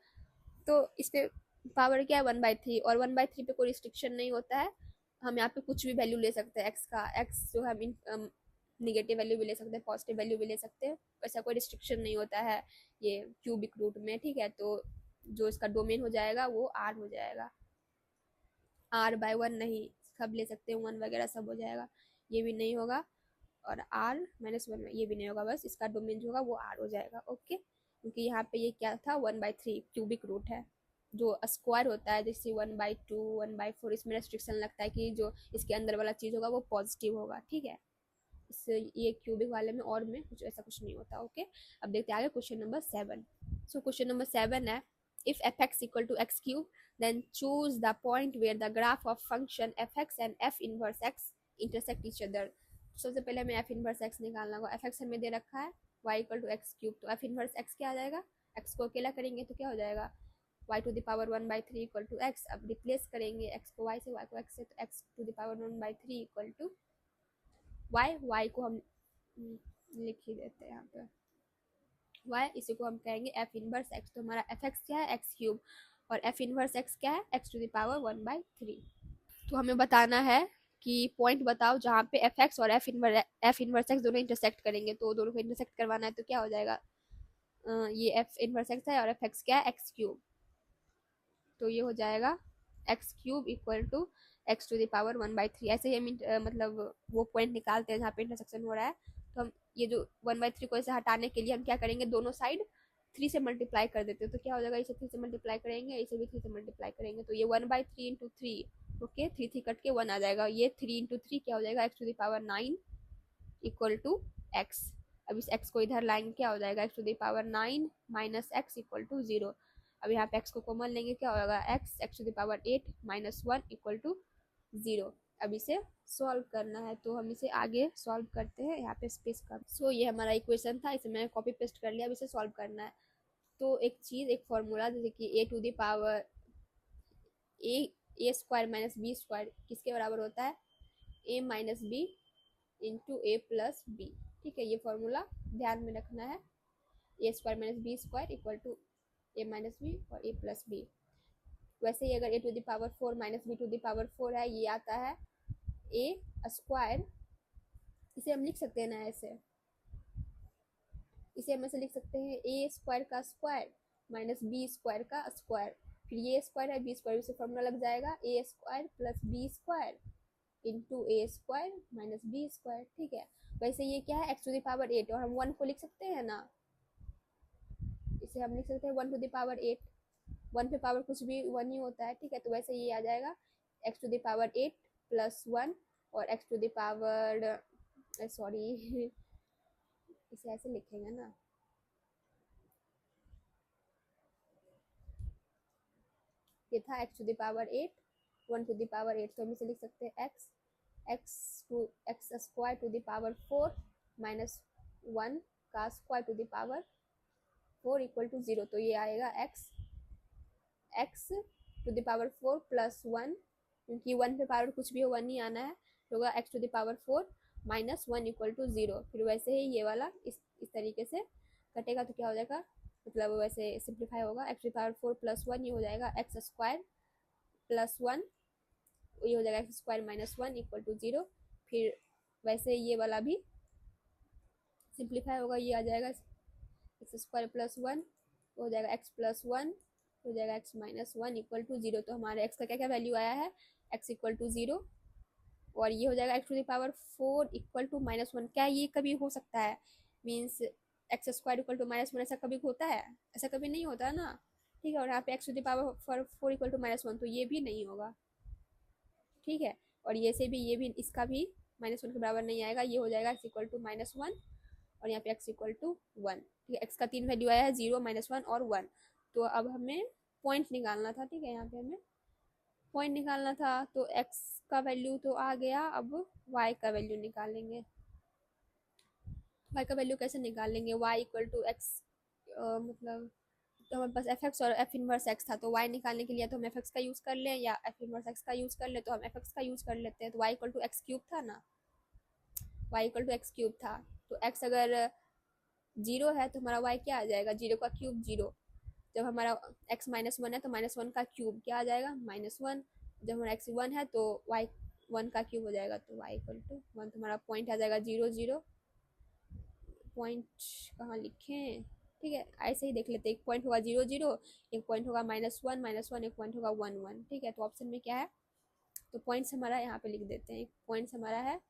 तो इसमें पावर क्या है, 1/3, और 1/3 पे कोई रिस्ट्रिक्शन नहीं होता है। हम यहाँ पे कुछ भी वैल्यू ले सकते हैं एक्स का, एक्स जो है हम निगेटिव वैल्यू भी ले सकते हैं, पॉजिटिव वैल्यू भी ले सकते हैं, ऐसा कोई रिस्ट्रिक्शन नहीं होता है ये क्यूबिक रूट में, ठीक है। तो जो इसका डोमेन हो जाएगा वो आर हो जाएगा, r/1 नहीं, सब ले सकते हैं, 1 वगैरह सब हो जाएगा, ये भी नहीं होगा, और r-1 में ये भी नहीं होगा, बस इसका डोमेन जो होगा वो r हो जाएगा। ओके, क्योंकि यहाँ पे ये क्या था, 1/3 क्यूबिक रूट है। जो स्क्वायर होता है जैसे 1/2 1/4, इसमें रेस्ट्रिक्शन लगता है कि जो इसके अंदर वाला चीज़ होगा वो पॉजिटिव होगा, ठीक है। इससे ये क्यूबिक वाले में और में कुछ ऐसा कुछ नहीं होता। ओके, अब देखते हैं आगे क्वेश्चन नंबर 7। सो क्वेश्चन नंबर 7 है if fx equal to x cube then choose the point where the graph of function fx and f inverse x intersect each other। सबसे पहले हमें f inverse x निकालना होगा। fx हमें दे रखा है y equal to x cube, तो f inverse x क्या आ जाएगा, x को अकेला करेंगे तो क्या हो जाएगा, y to the power 1/3 equal to x। अब रिप्लेस करेंगे x को y से, y को x से, तो x to the power 1/3 equal to y को हम लिख ही देते हैं यहाँ पे y, इसी को हम कहेंगे f इनवर्स x। तो हमारा fx क्या है, x क्यूब, और f इनवर्स x क्या है, x टू द पावर 1/3। तो हमें बताना है कि पॉइंट बताओ जहाँ पे fx और f इनवर्स x दोनों इंटरसेक्ट करेंगे। तो दोनों को इंटरसेक्ट करवाना है तो क्या हो जाएगा, ये f इनवर्स x है और fx क्या है, x क्यूब, तो ये हो जाएगा x cube equal to x to the power 1/3। ऐसे ही हम मतलब वो पॉइंट निकालते हैं जहाँ पे इंटरसेक्शन हो रहा है। तो हम ये जो 1/3 को ऐसे हटाने के लिए हम क्या करेंगे, दोनों साइड 3 से मल्टीप्लाई कर देते हैं। तो क्या हो जाएगा, इसे 3 से मल्टीप्लाई करेंगे, इसे भी 3 से मल्टीप्लाई करेंगे, तो ये 1/3 इंटू 3, ओके, 3 कट के 1 आ जाएगा। ये 3 इंटू 3 क्या हो जाएगा, x to the power 9 equal to x. अब इस x को इधर लाएंगे, क्या हो जाएगा, x to the power 9 minus x equal to 0। अब यहाँ पे x को कॉमन लेंगे, क्या होगा, x to the power 8 minus 1 equal to 0। अब इसे सॉल्व करना है, तो हम इसे आगे सॉल्व करते हैं, यहाँ पे स्पेस कर। सो ये हमारा इक्वेशन था, इसे मैंने कॉपी पेस्ट कर लिया। अब इसे सॉल्व करना है, तो एक चीज़, एक फॉर्मूला, जैसे कि a to the power a square minus b square किसके बराबर होता है, a minus b into a plus b, ठीक है। ये फॉर्मूला ध्यान में रखना है, a square minus b square equal to a minus b और ए प्लस बी। वैसे ही अगर a to the power 4 minus b to the power 4 है, ये आता है ए स्क्वायर, इसे हम लिख सकते हैं ना ऐसे, इसे हम ऐसे लिख सकते हैं ए स्क्वायर का स्क्वायर माइनस बी स्क्वायर का स्क्वायर, फिर ये स्क्वायर है बी स्क्वायर, इसे फॉर्मूला लग जाएगा a square plus b square into a square minus b square, ठीक है। वैसे ये क्या है, एक्स टू द पावर 8, और हम 1 को लिख सकते हैं ना, इसे हम लिख सकते हैं 1 टू द पावर 8, 1 पे पावर कुछ भी 1 ही होता है, ठीक है। तो वैसे ये आ जाएगा x to the power 8 plus 1 और x to the power, sorry इसे ऐसे लिखेंगे ना, ये था x to the power 8 1 to the power 8, तो हम इसे लिख सकते हैं x square to the power 4 minus 1 का square to the power 4 equal to 0। तो ये आएगा x to the power 4 plus 1, क्योंकि 1 पे पावर कुछ भी हो 1 ही आना है, तो होगा x to the power 4 minus 1 equal to 0। फिर वैसे ही ये वाला इस तरीके से कटेगा, तो क्या हो जाएगा, मतलब वैसे सिंप्लीफाई होगा, x to the power 4 plus 1, ये हो जाएगा एक्स स्क्वायर प्लस 1, ये हो जाएगा x square minus 1 equal to 0। फिर वैसे ये वाला भी सिंप्लीफाई होगा, ये आ जाएगा एक्स स्क्वायर प्लस 1, हो जाएगा एक्स प्लस 1, हो जाएगा एक्स माइनस 1 इक्वल टू 0। तो हमारे एक्स का क्या क्या वैल्यू आया है, एक्स इक्वल टू 0, और ये हो जाएगा x to the power 4 equal to minus 1। क्या ये कभी हो सकता है, means x square equal to -1 ऐसा कभी होता है? ऐसा कभी नहीं होता ना, ठीक है। और यहाँ पे x to the power 4 equal to -1, तो ये भी नहीं होगा, ठीक है। और ये से भी, ये भी, इसका भी -1 के बराबर नहीं आएगा, ये हो जाएगा एक्स इक्वल टू -1 और यहाँ पे एक्स इक्वल टू 1, ठीक है। एक्स का 3 वैल्यू आया है, 0, -1 और 1। तो अब हमें पॉइंट निकालना था, ठीक है। यहाँ पे हमें पॉइंट निकालना था, तो एक्स का वैल्यू तो आ गया, अब वाई का वैल्यू निकालेंगे। वाई का वैल्यू कैसे निकालेंगे? वाई इक्वल टू एक्स, मतलब तो हमारे पास एफ एक्स और एफ इनवर्स एक्स था, तो वाई निकालने के लिए तो हम एफ एक्स का यूज़ कर लें या एफ इनवर्स एक्स का यूज़ कर ले, तो हम एफ एक्स का यूज़ कर लेते हैं। तो y equal to x cube था ना, y equal to x cube था। तो एक्स अगर 0 है तो हमारा वाई क्या आ जाएगा? 0 का क्यूब 0। जब हमारा एक्स -1 है तो -1 का क्यूब क्या आ जाएगा? -1। जब हमारा एक्स 1 है तो वाई 1 का क्यूब हो जाएगा, तो वाई इक्वल टू 1। तो हमारा पॉइंट आ जाएगा 0, 0। पॉइंट कहाँ लिखें, ठीक है, ऐसे ही देख लेते हैं। एक पॉइंट होगा 0, 0, एक पॉइंट होगा -1, -1, एक पॉइंट होगा 1, 1, ठीक है। तो ऑप्शन में क्या है? तो पॉइंट्स हमारा यहाँ पे लिख देते हैं। एक पॉइंट्स हमारा है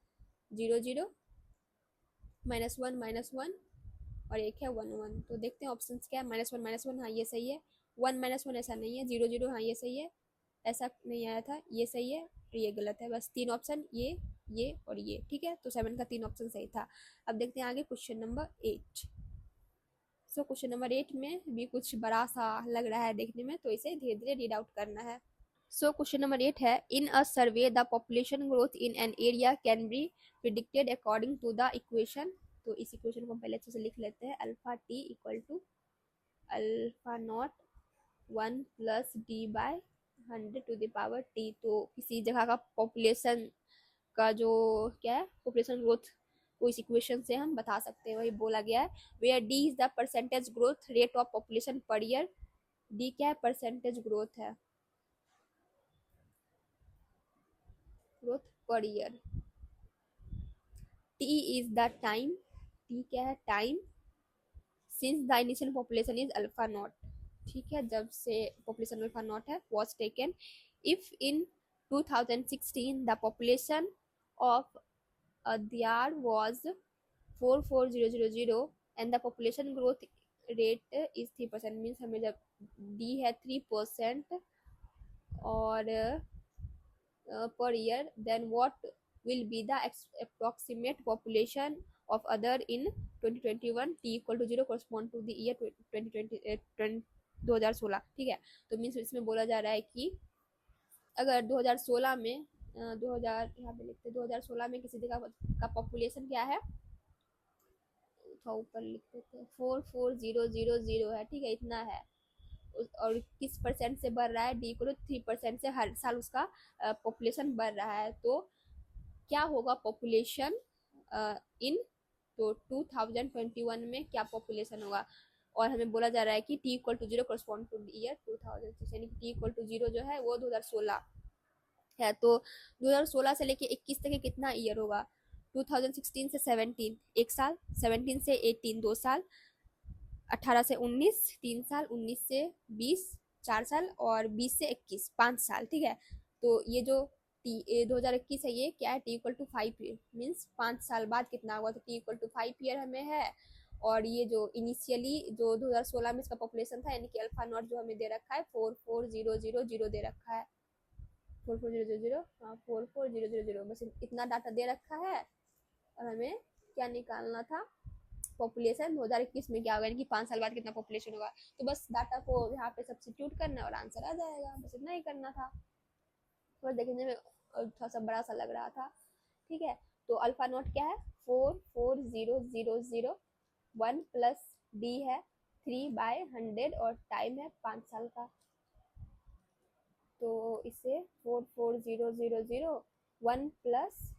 0, 0, -1, -1 और एक है 1, 1। तो देखते हैं ऑप्शन क्या है। -1, -1, हाँ ये सही है। 1, -1 ऐसा नहीं है। 0, 0, हाँ ये सही है, ऐसा नहीं आया था, ये सही है और ये गलत है। बस 3 ऑप्शन, ये और ये, ठीक है। तो 7 का 3 ऑप्शन सही था। अब देखते हैं आगे क्वेश्चन नंबर 8। सो क्वेश्चन नंबर 8 में भी कुछ बड़ा सा लग रहा है देखने में, तो इसे धीरे धीरे रीड आउट करना है। सो क्वेश्चन नंबर 8 है, in a survey the population growth in an area can be predicted according to the equation. तो इस इक्वेशन को पहले अच्छे से लिख लेते हैं। Alpha t equal to alpha naught 1 plus d by 100 to the power t। तो किसी जगह का पॉपुलेशन का जो क्या है, पॉपुलेशन ग्रोथ को इस इक्वेशन से हम बता सकते हैं। वही बोला गया है, where d is the percentage growth rate of population per year. D क्या है? परसेंटेज ग्रोथ है, growth per year. T is the time, t क्या है? Time. Since the initial population is alpha naught, ठीक है, जब से पॉपुलेशन अल्फा नॉट है, was taken if in 2016 the population of Adyar was 44000 and the population growth rate is 3%। Means हमें जब D है 3% और per year, then what will be the approximate population of other in 2021? T equal to 0 correspond to the year 2020 2016, ठीक है। तो means इसमें बोला जा रहा है कि अगर 2016 में 2000 यहाँ पे लिखते 2016 में किसी जगह का पॉपुलेशन क्या है, थोड़ा ऊपर लिख देते हैं, 44000 है, ठीक है, इतना है। और किस परसेंट से बढ़ रहा है? डी को 3% से हर साल उसका पॉपुलेशन बढ़ रहा है। तो क्या होगा पॉपुलेशन इन, तो 2021 में क्या पॉपुलेशन होगा? और हमें बोला जा रहा है कि t equal to 0 correspond to year 2006, यानी कि टी इक्वल टू 0 जो है वो 2016 है। तो 2016 से लेके 21 तक कितना ईयर होगा? 2016 से 17 1 साल, 17 से 18 2 साल, 18 से 19 3 साल, 19 से 20 4 साल और 20 से 21 5 साल, ठीक है। तो ये जो टी 2021 है, ये क्या है? T equal to 5 year, means 5 साल बाद कितना हुआ? तो टी इक्वल टू 5 ईयर हमें है। और ये जो इनिशियली जो 2016 में इसका पॉपुलेशन था, यानी कि अल्फा नॉट जो हमें दे रखा है 44000 दे रखा है, 44000, हाँ 44000, बस इतना डाटा दे रखा है। और हमें क्या निकालना था? पॉपुलेशन 2021 में क्या होगा, यानी कि 5 साल बाद कितना पॉपुलेशन होगा। तो बस डाटा को यहाँ पे सब्स्टिट्यूट करना और आंसर आ जाएगा, बस इतना ही करना था। तो देखने में थोड़ा सा बड़ा सा लग रहा था, ठीक है। तो अल्फा नोट क्या है? 44000, 1 प्लस डी है 3/100 और टाइम है 5 साल का। तो इसे 44000 1 प्लस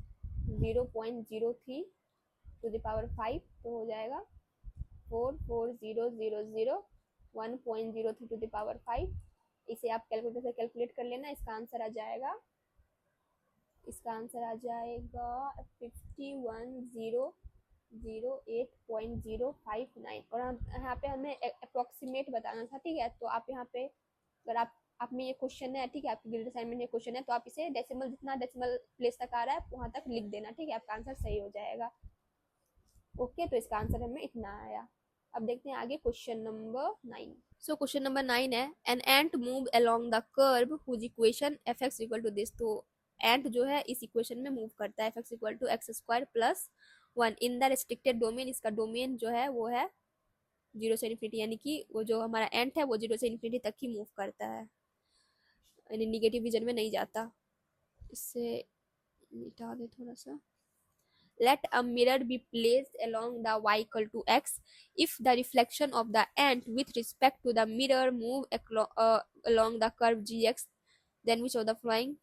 0.03 टू द पावर 5, तो हो जाएगा 44000 1.03 टू द पावर 5। इसे आप कैलकुलेटर से कैलकुलेट कर लेना, इसका आंसर आ जाएगा 51,008.059। और यहाँ पे हमें अप्रोक्सीमेट बताना था, ठीक है। तो आप यहाँ पे अगर आप में ये क्वेश्चन है, ठीक है, आपकी ग्रेड असाइनमेंट ये क्वेश्चन है, तो आप इसे डेसिमल, जितना डेसिमल प्लेस तक आ रहा है वहां तक लिख देना, ठीक है, आपका आंसर सही हो जाएगा। ओके, तो इसका आंसर हमें इतना आया। अब देखते हैं आगे question number 9। So question number 9 है an ant move along the curve whose equation f x equal to this. तो एंट जो है इस इक्वेशन में मूव करता है f x equal to x square plus 1 in the restricted domain. इसका domain जो है वो है 0 से इन्फिनिटी, यानी कि वो जो हमारा एंट है वो 0 से इन्फिनिटी तक ही मूव करता है, यानी निगेटिव रीजन में नहीं जाता। इससे मिटा दे थोड़ा सा। Let a mirror be placed along the y equal to x. If the reflection of the ant with respect to the mirror move along the curve gx, then which of the following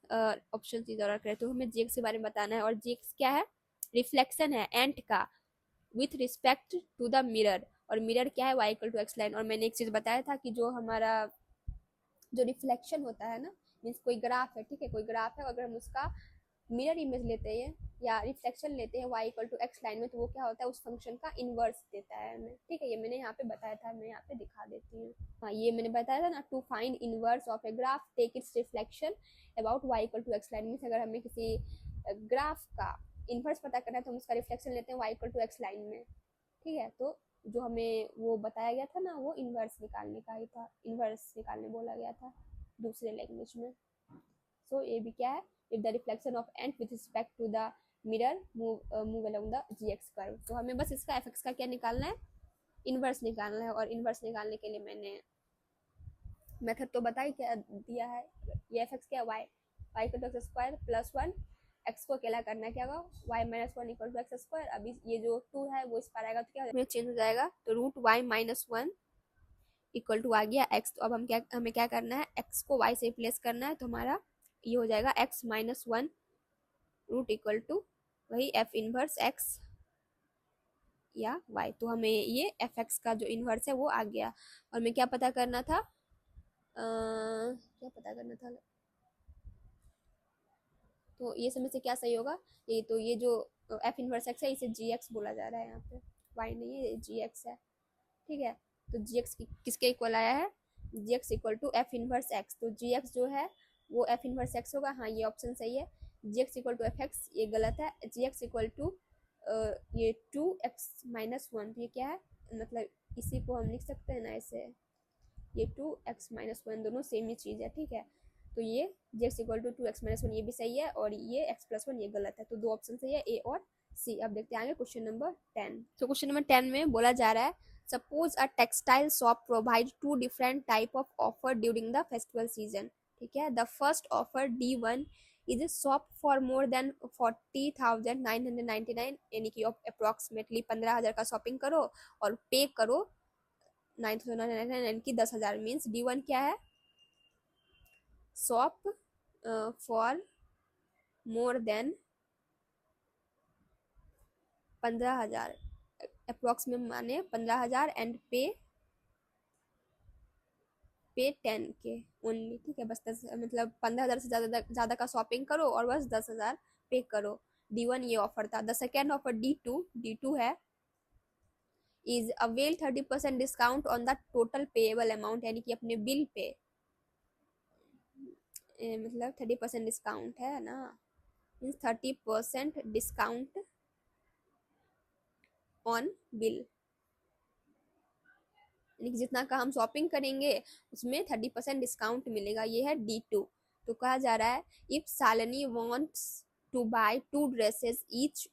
options is correct? तो हमें gx के बारे में बताना है, और gx क्या है? रिफ्लेक्शन है एंट का with respect to the mirror, और मिरर क्या है? y equal to x line. और मैंने एक चीज बताया था कि जो हमारा जो रिफ्लेक्शन होता है ना, मीन्स कोई ग्राफ है, ठीक है, कोई ग्राफ है, अगर हम उसका मिरर इमेज लेते हैं या रिफ्लेक्शन लेते हैं y equal to x line में, तो वो क्या होता है? उस फंक्शन का इनवर्स देता है हमें, ठीक है। ये मैंने यहाँ पे बताया था, मैं यहाँ पे दिखा देती हूँ। हाँ, ये मैंने बताया था ना, to find inverse of a graph take its reflection about y equal to x line. Means अगर हमें किसी ग्राफ का इनवर्स पता करना है तो हम उसका रिफ्लेक्शन लेते हैं y equal to x line में, ठीक है। तो जो हमें वो बताया गया था ना, वो इनवर्स निकालने का ही था, इनवर्स निकालने बोला गया था दूसरे लैंग्वेज में। सो ये भी क्या है? if the reflection of ant with respect to the mirror move along the gx curve। तो हमें बस इसका fx का क्या निकालना है? इनवर्स निकालना है। और इनवर्स निकालने के लिए मैंने मेथड तो बता ही क्या दिया है। ये fx क्या है? y equal to x square plus 1, x को अकेला करना है, क्या होगा? y minus 1 equal to x square. अभी ये जो 2 है वो इस पर आएगा तो क्या चेंज हो जाएगा, तो root y minus 1 equal to आ गया x। तो अब हमें क्या करना है? x को y से रिप्लेस करना है, तो हमारा ये हो जाएगा x minus 1 root equal to वही f इनवर्स x या y। तो हमें ये एफ एक्स का जो इनवर्स है वो आ गया। और हमें क्या पता करना था? क्या पता करना था? तो ये समय से क्या सही होगा? ये तो ये जो f इनवर्स x है इसे gx बोला जा रहा है, यहाँ पे y नहीं है, gx है, ठीक है। तो gx किसके इक्वल आया है? gx equal to f inverse x। तो gx जो है वो f इनवर्स x होगा। हाँ, ये ऑप्शन सही है। gx इक्वल टू fx ये गलत है। gx इक्वल टू ये 2x माइनस 1, ये क्या है? मतलब इसी को हम लिख सकते हैं ना ऐसे, ये 2x माइनस 1 दोनों सेम ही चीज़ है, ठीक है। तो ये gx equal to 2x minus 1 ये भी सही है, और ये x प्लस 1 ये गलत है। तो दो ऑप्शन सही है, ए और सी। अब देखते हैं आगे क्वेश्चन नंबर 10। तो क्वेश्चन नंबर 10 में बोला जा रहा है suppose a textile shop provide 2 different type of offer during the festival season, ठीक है। The first offer D1 is shop for more than 40,999, यानी कि अप्रोक्सीमेटली 15,000 का शॉपिंग करो और पे करो 9,999, यानी कि 10,000। मीन्स D1 क्या है? Shop for more than 15,000, approximate माने 15,000 एंड पे 10K ओनली, ठीक है। बस 10 मतलब 15,000 से ज़्यादा का शॉपिंग करो और बस 10,000 पे करो। D1 ये ऑफर था। द सेकेंड ऑफर D2 है is avail 30% discount on the total payable amount, यानी कि अपने बिल पे मतलब 30% डिस्काउंट है ना, मीन्स 30% डिस्काउंट ऑन बिल, यानी कि जितना का हम शॉपिंग करेंगे उसमें 30% डिस्काउंट मिलेगा। ये है D2। तो कहा जा रहा है if Shalini wants to buy 2 dresses each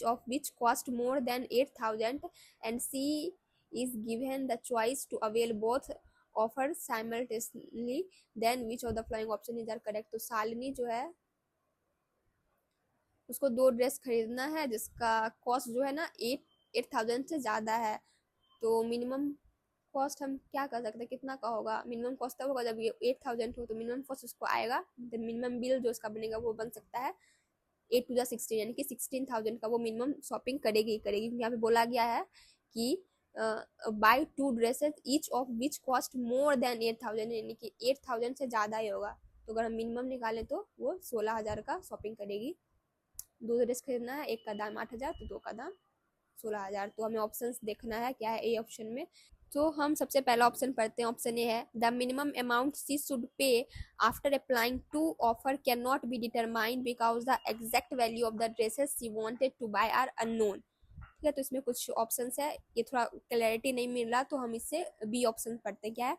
of which cost more than 8,000 and she is given the choice to avail both offers simultaneously, then which of the following option is correct। तो शालिनी जो है उसको 2 dress खरीदना है जिसका cost जो है ना 8,000 से ज़्यादा है। तो मिनिमम कॉस्ट हम क्या कर सकते हैं, कितना का होगा? मिनिमम कॉस्ट तब होगा जब ये 8,000 हो, तो मिनिमम कॉस्ट उसको आएगा, मिनिमम बिल जो उसका बनेगा वो बन सकता है 8 to the 16, यानी कि 16,000 का वो मिनिमम शॉपिंग करेगी। यहाँ पे बोला गया है कि buy 2 dresses each of which cost more than 8,000, यानी कि 8,000 से ज़्यादा ही होगा। तो अगर हम मिनिमम निकालें तो वो 16,000 का शॉपिंग करेगी। 2 ड्रेस खरीदना है, एक का दाम 8,000 तो 2 का दाम 16,000। तो हमें ऑप्शंस देखना है क्या है ए ऑप्शन में। तो हम सबसे पहला ऑप्शन पढ़ते हैं। ऑप्शन ए है the minimum amount she should pay after applying to offer can not be determined because the exact value of the dresses she wanted to buy are unknown, ठीक है। तो इसमें कुछ ऑप्शंस है, ये थोड़ा क्लैरिटी नहीं मिल रहा तो हम इससे बी ऑप्शन पढ़ते हैं। क्या है?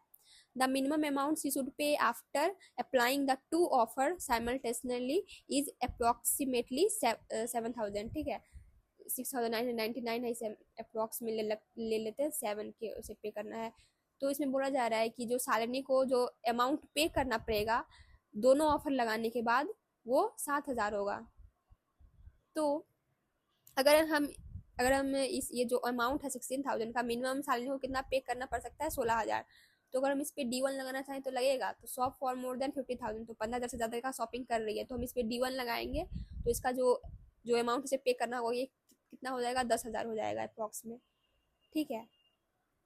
The minimum amount you should pay after applying the two offer simultaneously is approximately 7,000। ठीक है, 6,999 है, इसे अप्रोक्स में ले लेते हैं, 7 के उसे पे करना है। तो इसमें बोला जा रहा है कि जो शालिनी को जो अमाउंट पे करना पड़ेगा दोनों ऑफर लगाने के बाद वो 7,000 होगा। तो अगर हम इस ये जो अमाउंट है 16,000 का, मिनिमम शालिनी को कितना पे करना पड़ सकता है? 16,000। तो अगर हम इस पे D1 लगाना चाहें तो लगेगा, तो शॉप फॉर मोर देन 50,000, तो 15,000 से ज़्यादा का शॉपिंग कर रही है तो हम इस पे D1 लगाएंगे, तो इसका जो जो अमाउंट इसे पे करना होगा ये कितना हो जाएगा? 10,000 हो जाएगा अप्रॉक्स में। ठीक है,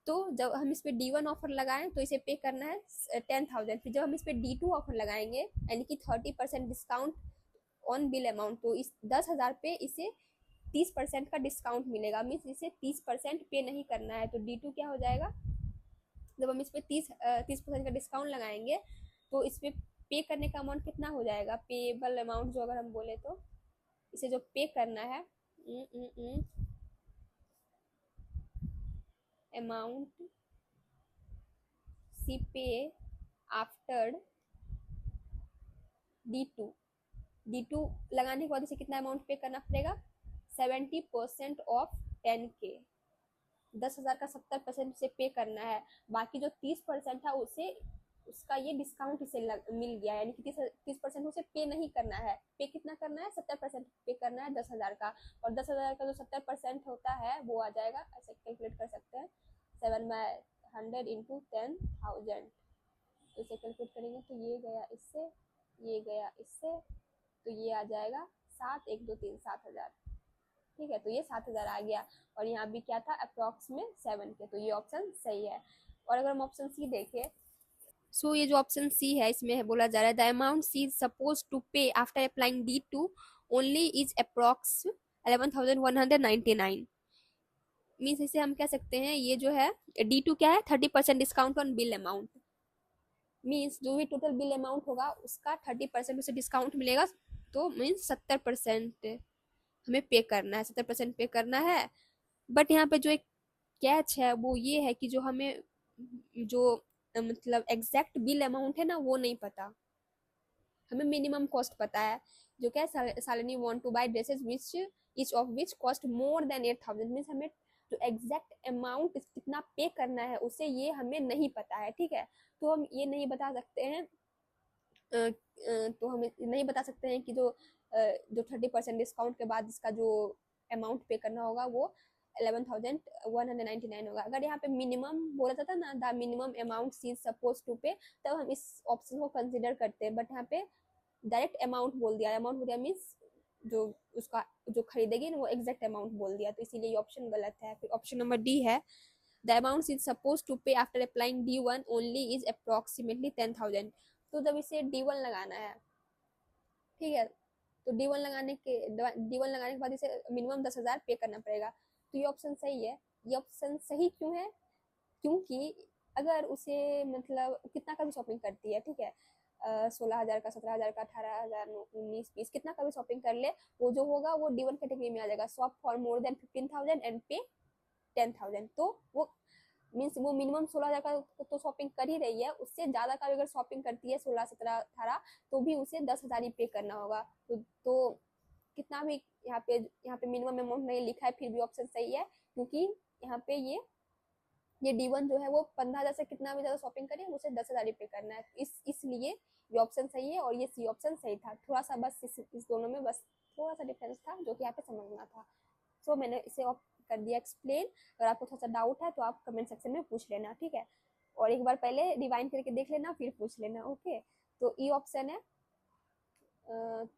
तो जब हम इस पे D1 ऑफर लगाएं तो इसे पे करना है 10,000। फिर जब हम इस पे D2 ऑफर लगाएंगे यानी कि 30% डिस्काउंट ऑन बिल अमाउंट, तो इस 10,000 पे इसे 30% का डिस्काउंट मिलेगा, मीन्स इसे 30% पे नहीं करना है। तो D2 क्या हो जाएगा? जब हम इस पे 30% का डिस्काउंट लगाएंगे तो इस पे करने का अमाउंट कितना हो जाएगा? पेएबल अमाउंट जो अगर हम बोले तो इसे जो पे करना है अमाउंट सी पे आफ्टर D2 लगाने के बाद इसे कितना अमाउंट पे करना पड़ेगा? 70% ऑफ 10K, 10,000 का 70% उसे पे करना है। बाकी जो 30% है उसे उसका ये डिस्काउंट इसे मिल गया, यानी कि 30% उसे पे नहीं करना है। पे कितना करना है? 70% पे करना है 10,000 का, और 10,000 का जो 70% होता है वो आ जाएगा, ऐसे कैलकुलेट कर सकते हैं, 7/100 इंटू 10,000। तो इसे कैलकुलेट करेंगे तो ये गया इससे, ये गया इससे, तो ये आ जाएगा 7, 1, 2, 3, 7,000। ठीक है, तो ये 7,000 आ गया, और यहाँ भी क्या था? अप्रॉक्स में 7 के, तो ये ऑप्शन सही है। और अगर हम ऑप्शन सी देखें, सो ये जो ऑप्शन सी है इसमें है बोला जा रहा है the amount C is suppose to pay after applying D2 only is approx 11,199। Means इसे हम कह सकते हैं ये जो है D2 क्या है? 30% discount on bill amount, means जो भी टोटल बिल अमाउंट होगा उसका 30% उसे डिस्काउंट मिलेगा, तो मीन्स 70% हमें पे करना है, 70% पे करना है। बट यहाँ पे जो एक कैच है वो ये है कि जो हमें जो मतलब एग्जैक्ट बिल अमाउंट है ना वो नहीं पता, हमें मिनिमम कॉस्ट पता है। जो क्या है? Shalini want to buy dresses which each of which cost more than 8,000, means हमें जो एग्जैक्ट अमाउंट कितना पे करना है उसे ये हमें नहीं पता है। ठीक है, तो हम ये नहीं बता सकते हैं तो हम नहीं बता सकते हैं कि जो 30% डिस्काउंट के बाद इसका जो अमाउंट पे करना होगा वो 11,199 होगा। अगर यहाँ पे मिनिमम बोला जाता ना, the minimum amount C is suppose to pay, तब हम इस ऑप्शन को कंसिडर करते हैं। बट यहाँ पे डायरेक्ट अमाउंट बोल दिया, अमाउंट बोल दिया मीन्स जो उसका जो खरीदेगी ना वो एग्जैक्ट अमाउंट बोल दिया, तो इसीलिए ये ऑप्शन गलत है। फिर ऑप्शन नंबर डी है the amount is suppose to pay after applying D1 only is approximately 10,000। तो जब इसे D1 लगाना है, ठीक है, तो D1 लगाने के बाद इसे मिनिमम 10,000 पे करना पड़ेगा, तो ये ऑप्शन सही है। ये ऑप्शन सही क्यों है? क्योंकि अगर उसे मतलब कितना का भी शॉपिंग करती है, ठीक है, 16,000 का, 17,000 का, 18,000, 19, 20, कितना का भी शॉपिंग कर ले, वो जो होगा वो D1 कैटेगरी में आ जाएगा, shop for more than 15,000 and पे 10,000। तो वो मीन्स वो मिनिमम 16,000 का तो शॉपिंग कर ही रही है, उससे ज़्यादा का अगर शॉपिंग करती है 16, 17, 18, तो भी उसे 10,000 ही पे करना होगा। तो कितना भी यहाँ पे मिनिमम अमाउंट नहीं लिखा है फिर भी ऑप्शन सही है, क्योंकि यहाँ पे ये D1 जो है वो 15,000 से कितना भी ज़्यादा शॉपिंग करे उसे 10,000 ही पे करना है, इसलिए ये ऑप्शन सही है और ये सी ऑप्शन सही था। थोड़ा सा बस इस दोनों में बस थोड़ा सा डिफरेंस था जो कि यहाँ पे समझना था। सो मैंने इसे कर दिया एक्सप्लेन। अगर आपको थोड़ा सा डाउट है तो आप कमेंट सेक्शन में पूछ लेना, ठीक है, और एक बार पहले रिवाइंड करके देख लेना फिर पूछ लेना। ओके, तो ई ऑप्शन है,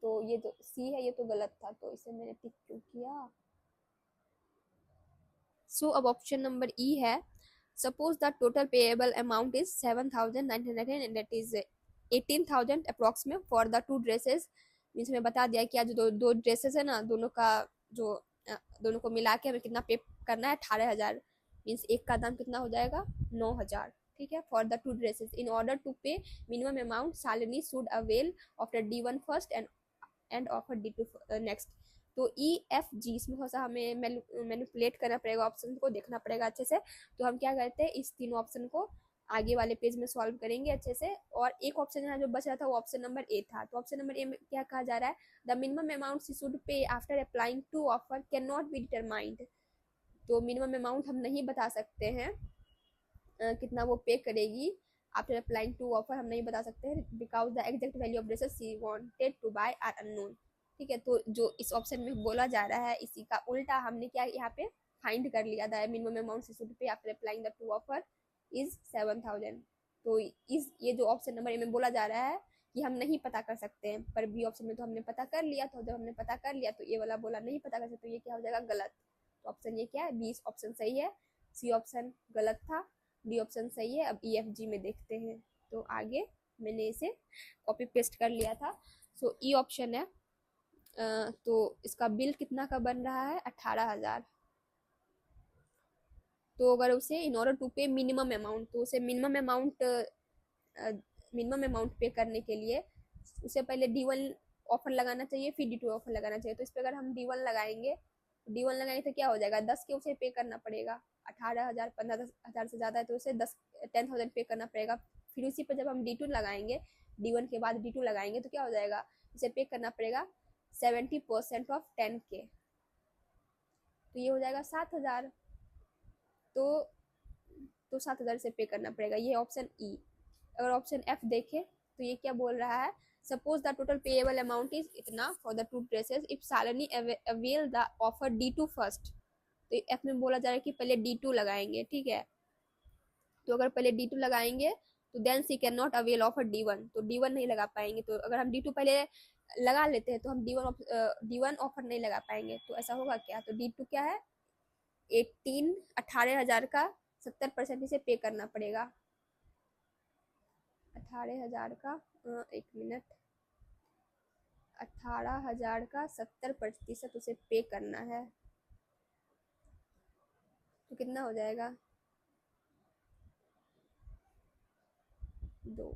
तो ये जो सी है ये तो गलत था, तो इसे मैंने टिक क्यों किया? सो अब ऑप्शन नंबर ई है suppose the total payable amount is 7,999 and that is 18,000 approximate for the two dresses. Means मैं बता दिया कि आज दो ड्रेसेस है ना, दोनों को मिला के हमें कितना पे करना है? 18,000। मीन्स एक का दाम कितना हो जाएगा? 9,000। ठीक है, for the two dresses in order to pay minimum amount Shalini should avail of the D1 first and of D2 next. तो ई एफ जी इसमें थोड़ा सा हमें मैनिपुलेट करना पड़ेगा, ऑप्शन को देखना पड़ेगा अच्छे से। तो हम क्या करते हैं, इस तीनों ऑप्शन को आगे वाले पेज में सॉल्व करेंगे अच्छे से। और एक ऑप्शन यहाँ जो बच रहा था वो ऑप्शन नंबर ए था। तो ऑप्शन नंबर ए में क्या कहा जा रहा है, the minimum amount she should pay after applying to offer can not be determined. तो मिनिमम अमाउंट हम नहीं बता सकते हैं कितना वो पे करेगी आफ्टर अप्लाइंग टू ऑफर, हम नहीं बता सकते हैं, because the exact value of dresses she wanted to buy are unknown. ठीक है, तो जो इस ऑप्शन में बोला जा रहा है इसी का उल्टा हमने क्या यहाँ पे फाइंड कर लिया था, minimum amount she should pay after applying the two offer is 7000। तो इस ये जो ऑप्शन नंबर ए में बोला जा रहा है कि हम नहीं पता कर सकते हैं, पर बी ऑप्शन में तो हमने पता कर लिया। तो जब हमने पता कर लिया तो ये वाला बोला नहीं पता कर सकते, तो ये क्या हो जाएगा, गलत। तो ऑप्शन ये क्या है, बी ऑप्शन सही है, सी ऑप्शन गलत था, डी ऑप्शन सही है। अब ई एफ जी में देखते हैं। तो आगे मैंने इसे कॉपी पेस्ट कर लिया था। सो ई ऑप्शन है, तो इसका बिल कितना का बन रहा है, 18,000। तो अगर उसे इन order to pay minimum amount, तो उसे मिनिमम अमाउंट पे करने के लिए उसे पहले D1 ऑफर लगाना चाहिए, फिर D2 ऑफर लगाना चाहिए। तो इस पर अगर हम D1 लगाएंगे, तो क्या हो जाएगा, 10 के उसे पे करना पड़ेगा। 18,000 15,000 से ज़्यादा है तो उसे 10,000 पे करना पड़ेगा। फिर उसी पर जब हम D2 लगाएंगे, D1 के बाद D2 लगाएंगे तो क्या हो जाएगा, उसे पे करना पड़ेगा 70% ऑफ 10K। तो ये हो जाएगा 7,000। तो 7,000 से पे करना पड़ेगा, ये ऑप्शन ई। अगर ऑप्शन एफ देखें तो ये क्या बोल रहा है, suppose the total payable amount is इतना for the two dresses if Shalini avail the offer D2 first. तो एफ में बोला जा रहा है कि पहले D2 लगाएंगे, ठीक है। तो अगर पहले D2 लगाएंगे तो then she can not avail offer D1, तो D1 नहीं लगा पाएंगे। तो अगर हम D2 पहले लगा लेते हैं तो हम D1 ऑफर नहीं लगा पाएंगे। तो ऐसा होगा क्या, तो D2 क्या है, 18,000 का 70% इसे पे करना पड़ेगा। 18,000 का 1 मिनट, 18,000 का 70% उसे पे करना है। तो कितना हो जाएगा, 2।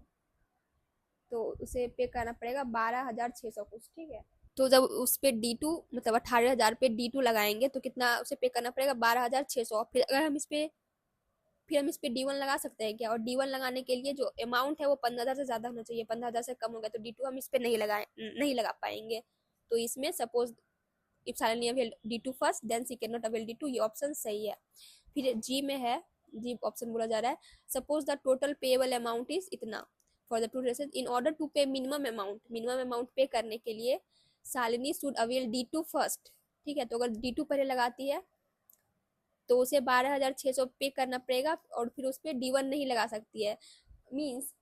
तो उसे पे करना पड़ेगा 12,600 कुछ, ठीक है। तो जब उस पे D2 मतलब 18,000 पे D2 लगाएंगे तो कितना उसे पे करना पड़ेगा, 12,600। फिर अगर हम इस पे D1 लगा सकते हैं क्या, और D1 लगाने के लिए जो अमाउंट है वो 15,000 से ज़्यादा होना चाहिए, 15,000 से कम हो गया तो D2 हम इस पे नहीं लगा पाएंगे। तो इसमें suppose if Shalini avail D2 first then she can not avail D2, ये ऑप्शन सही है। फिर जी में है, जी ऑप्शन बोला जा रहा है, suppose the total payable amount is इतना for the two dresses in order to pay minimum amount pay करने के लिए Shalini should avail D2 first. ठीक है, तो अगर D2 पहले लगाती है तो उसे 12,600 पे करना पड़ेगा, और फिर उस पर D1 नहीं लगा सकती है। मीन्स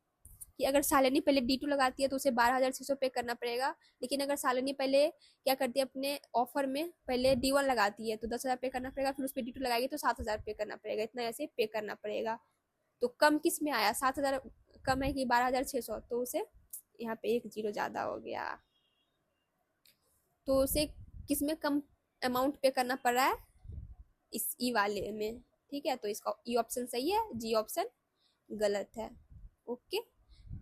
कि अगर शालिनी पहले D2 लगाती है तो उसे 12,600 पे करना पड़ेगा। लेकिन अगर शालिनी पहले क्या करती है, अपने ऑफर में पहले D1 लगाती है तो 10,000 पे करना पड़ेगा, फिर उस पर D2 लगाएगी तो 7,000 पे करना पड़ेगा, इतना ऐसे पे करना पड़ेगा। तो कम किस में आया, 7,000 कम है कि 12,600, तो उसे यहाँ पे एक जीरो ज़्यादा हो गया। तो उसे किस में कम अमाउंट पे करना पड़ रहा है, इस ई वाले में, ठीक है। तो इसका ई ऑप्शन सही है, जी ऑप्शन गलत है। ओके,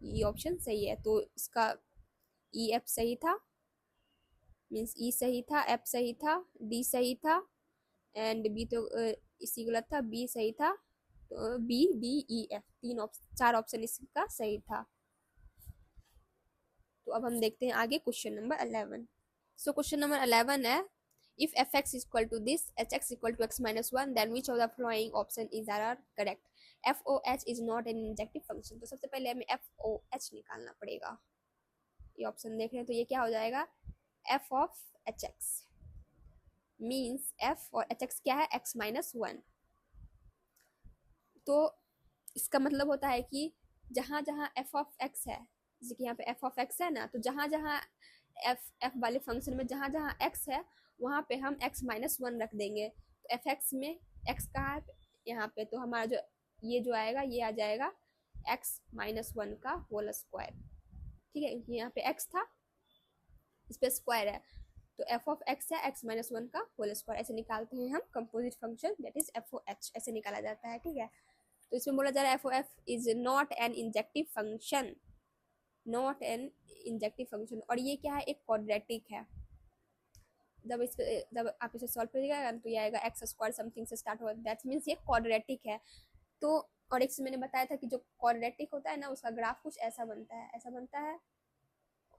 ई ऑप्शन सही है। तो इसका ई एफ सही था, मीन्स ई सही था, एफ सही था, डी सही था, एंड बी तो इसी गलत था, बी सही था। तो b d e f 4 option इसका सही था। तो अब हम देखते हैं आगे question number 11। So question number 11 है, if fx is equal to this, hx equal to x minus 1, then which of the following option is are correct? FOH is not an injective function। तो सबसे पहले हमें FOH निकालना पड़ेगा। ये option देख रहे हैं तो ये क्या हो जाएगा, f of hx means f और hx क्या है, x minus 1। तो इसका मतलब होता है कि जहाँ जहाँ f of x है, जैसे कि यहाँ पे f of x है ना, तो जहाँ जहाँ f वाले फंक्शन में जहाँ जहाँ x है वहाँ पे हम x माइनस 1 रख देंगे। तो एफ एक्स में x कहाँ है, यहाँ पे, तो हमारा जो ये जो आएगा ये आ जाएगा x माइनस 1 का होल स्क्वायर। ठीक है, यहाँ पे x था, इस पे स्क्वायर है, तो f ऑफ x है x माइनस 1 का होल स्क्वायर। ऐसे निकालते हैं हम composite function, that is FOH, ऐसे निकाला जाता है। ठीक है, तो इसमें बोला जा रहा है FOF is not an injective function, not an injective function. और ये क्या है, एक क्वाड्रेटिक है। जब आप इसे सॉल्व करिएगा तो ये आएगा एक्स स्क्वायर समथिंग से स्टार्ट होगा, दैट मीन्स ये क्वाड्रेटिक है। तो और एक से मैंने बताया था कि जो क्वाड्रेटिक होता है ना उसका ग्राफ कुछ ऐसा बनता है, ऐसा बनता है।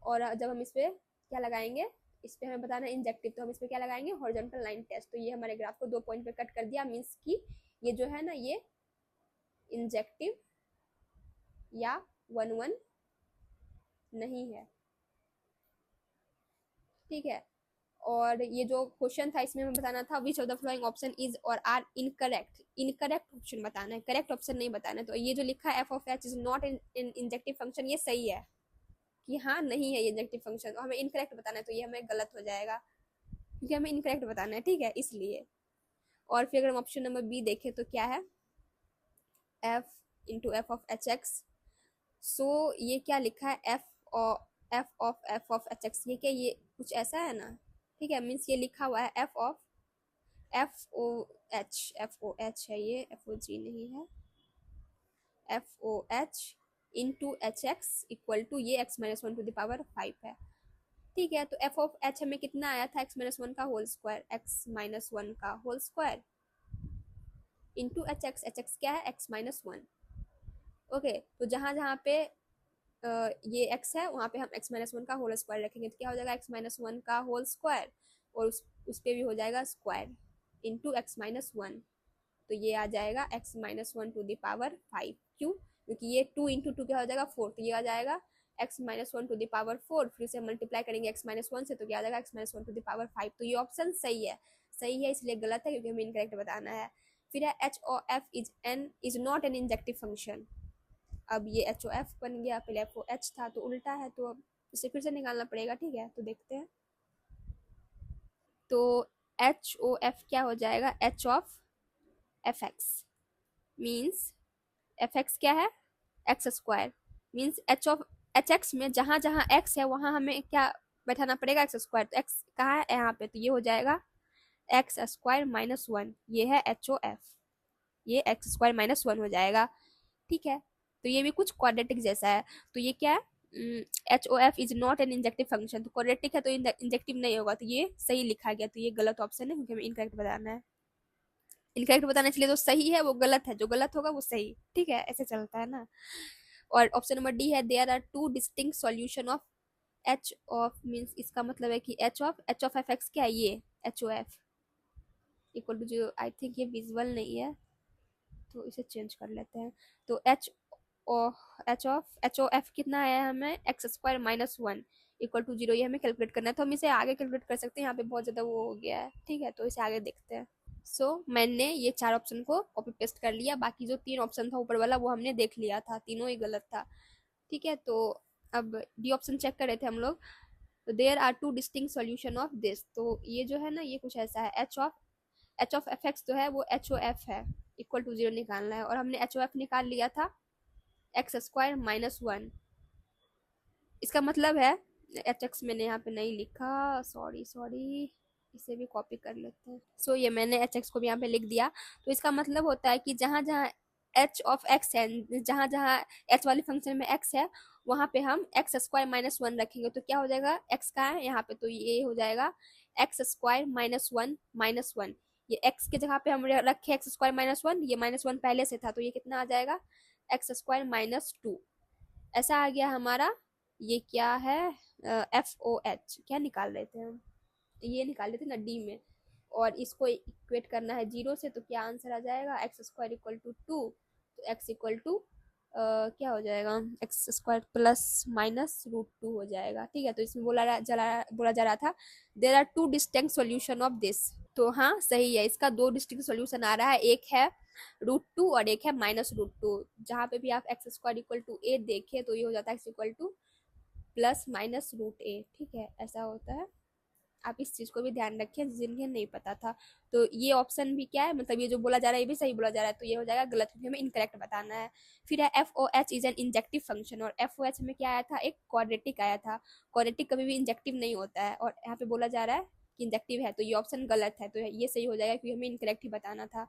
और जब हम इस पे क्या लगाएंगे, इस पे हमें बताना है इंजेक्टिव, तो हम इस पे क्या लगाएंगे, हॉरिजॉन्टल लाइन टेस्ट। तो ये हमारे ग्राफ को 2 पॉइंट पे कट कर दिया, मीन्स कि ये जो है ना ये इंजेक्टिव या 1 1 नहीं है, ठीक है। और ये जो क्वेश्चन था इसमें हमें बताना था विच of the following option is और आर इनकरेक्ट, इनकरेक्ट ऑप्शन बताना है, करेक्ट ऑप्शन नहीं बताना है। तो ये जो लिखा है f of h is not in injective function, ये सही है कि हाँ नहीं है ये इंजेक्टिव फंक्शन, तो हमें इनकरेक्ट बताना है, तो ये हमें गलत हो जाएगा क्योंकि हमें इनकरेक्ट बताना है, ठीक है, इसलिए। और फिर अगर हम ऑप्शन नंबर बी देखें तो क्या है, f into f of h x. So ये क्या लिखा है, एफ ऑफ एच एक्स, ये क्या, ये कुछ ऐसा है ना, ठीक है, मीन्स ये लिखा हुआ है एफ ओ एच है, ये एफ ओ जी नहीं है, f o h into h x equal to ये x minus one to the power 5 है, ठीक है। तो एफ ऑफ एच हमें कितना आया था, एक्स माइनस वन का whole square, x minus one का whole square into h x क्या है, एक्स माइनस वन। ओके, तो जहां जहां पे ये x है वहाँ पे हम x माइनस वन का होल स्क्वायर रखेंगे, तो क्या हो जाएगा x माइनस वन का होल स्क्वायर, और उस पे भी हो जाएगा square into x minus one. तो ये आ जाएगा x minus one to the power 5, क्यों, क्योंकि ये 2 इंटू टू क्या हो जाएगा 4, तो ये आ जाएगा x minus one to the power 4, फिर से मल्टीप्लाई करेंगे x माइनस वन से, तो क्या आ जाएगा x minus one to the power 5। तो ये ऑप्शन सही है, सही है इसलिए गलत है क्योंकि हमें इनकरेक्ट बताना है। फिर है h o f is not an injective function. अब ये एच ओ एफ बन गया, पहले एफ ओ एच था तो उल्टा है, तो अब इसे फिर से निकालना पड़ेगा, ठीक है, तो देखते हैं। तो एच ओ एफ क्या हो जाएगा, H of f x means F x क्या है, x square, means H of h x में जहां जहां एक्स है वहां हमें क्या बैठाना पड़ेगा, एक्स स्क्वायर। तो एक्स कहाँ है, यहाँ पे, तो ये हो जाएगा एक्स स्क्वायर माइनस वन, ये है एच ओ एफ, ये एक्स स्क्वायर माइनस वन हो जाएगा, ठीक है। तो ये भी कुछ क्वाड्रेटिक जैसा है, तो ये क्या है, h o f is not an injective function, तो क्वाड्रेटिक है तो इंजेक्टिव नहीं होगा, तो ये सही लिखा गया, तो ये गलत ऑप्शन है क्योंकि हमें इनकरेक्ट बताना है। इनकरेक्ट बताना इसलिए जो सही है वो गलत है, जो गलत होगा वो सही, ठीक है, ऐसे चलता है ना। और ऑप्शन नंबर डी है there are two distinct solution of h of, means इसका मतलब है कि एच ऑफ एफ एक्स क्या है, ये h o f equal to जो, आई थिंक ये विजुअल नहीं है तो इसे चेंज कर लेते हैं। तो एच ओ एफ कितना आया है हमें, x square minus one equal to zero, ये हमें कैलकुलेट करना है, तो हम इसे आगे कैलकुलेट कर सकते हैं, यहाँ पे बहुत ज़्यादा वो हो गया है, ठीक है, तो इसे आगे देखते हैं। मैंने ये 4 ऑप्शन को कॉपी पेस्ट कर लिया, बाकी जो 3 ऑप्शन था ऊपर वाला वो हमने देख लिया था, तीनों ही गलत था, ठीक है। तो अब डी ऑप्शन चेक कर रहे थे हम लोग, तो there are two distinct solution of this, तो ये जो है ना ये कुछ ऐसा है, एच ऑफ एफ एक्स जो है वो एच ओ एफ है, इक्वल टू जीरो निकालना है, और हमने एच ओ एफ निकाल लिया था एक्स स्क्वायर माइनस वन, इसका मतलब है एच एक्स मैंने यहाँ पे नहीं लिखा, सॉरी सॉरी, इसे भी कॉपी कर लेते हैं। ये मैंने एच एक्स को भी यहाँ पे लिख दिया, तो इसका मतलब होता है कि जहाँ जहाँ एच ऑफ एक्स है, जहाँ जहाँ एच वाले फंक्शन में एक्स है वहाँ पे हम एक्स स्क्वायर माइनस वन रखेंगे, तो क्या हो जाएगा, एक्स का है यहाँ पे, तो ये हो जाएगा एक्स स्क्वायर माइनस वन, ये एक्स के जगह पे हम रखे एक्स स्क्वायर माइनस वन, ये माइनस वन पहले से था, तो ये कितना आ जाएगा एक्स स्क्वायर माइनस टू, ऐसा आ गया हमारा। ये क्या है, एफ ओ एच क्या निकाल रहे थे हम, ये निकाल रहे थे ना डी में, और इसको इक्वेट करना है जीरो से, तो क्या आंसर आ जाएगा, x square equal to two, तो एक्स इक्वल टू क्या हो जाएगा, x square plus minus root two हो जाएगा, ठीक है। तो इसमें बोला जा रहा था there are two distinct solution of this, तो हाँ सही है, इसका 2 डिस्टिंक्ट सॉल्यूशन आ रहा है, एक है रूट टू और एक है माइनस रूट टू, जहाँ पे भी आप x square equal to a देखे तो ये हो जाता है x equal to plus minus root a, ठीक है, ऐसा होता है। आप इस चीज़ को भी ध्यान रखें जिन्हें नहीं पता था। तो ये ऑप्शन भी क्या है, मतलब ये जो बोला जा रहा है ये भी सही बोला जा रहा है, तो ये हो जाएगा गलत क्योंकि हमें इनकरेक्ट बताना है। फिर है f o h is an injective function, और एफ ओ एच में क्या आया था, एक क्वाड्रेटिक आया था, क्वाड्रेटिक कभी भी इंजेक्टिव नहीं होता है, और यहाँ पे बोला जा रहा है कि इंजेक्टिव है, तो ये ऑप्शन गलत है, तो ये सही हो जाएगा क्योंकि हमें इनकरेक्ट ही बताना था।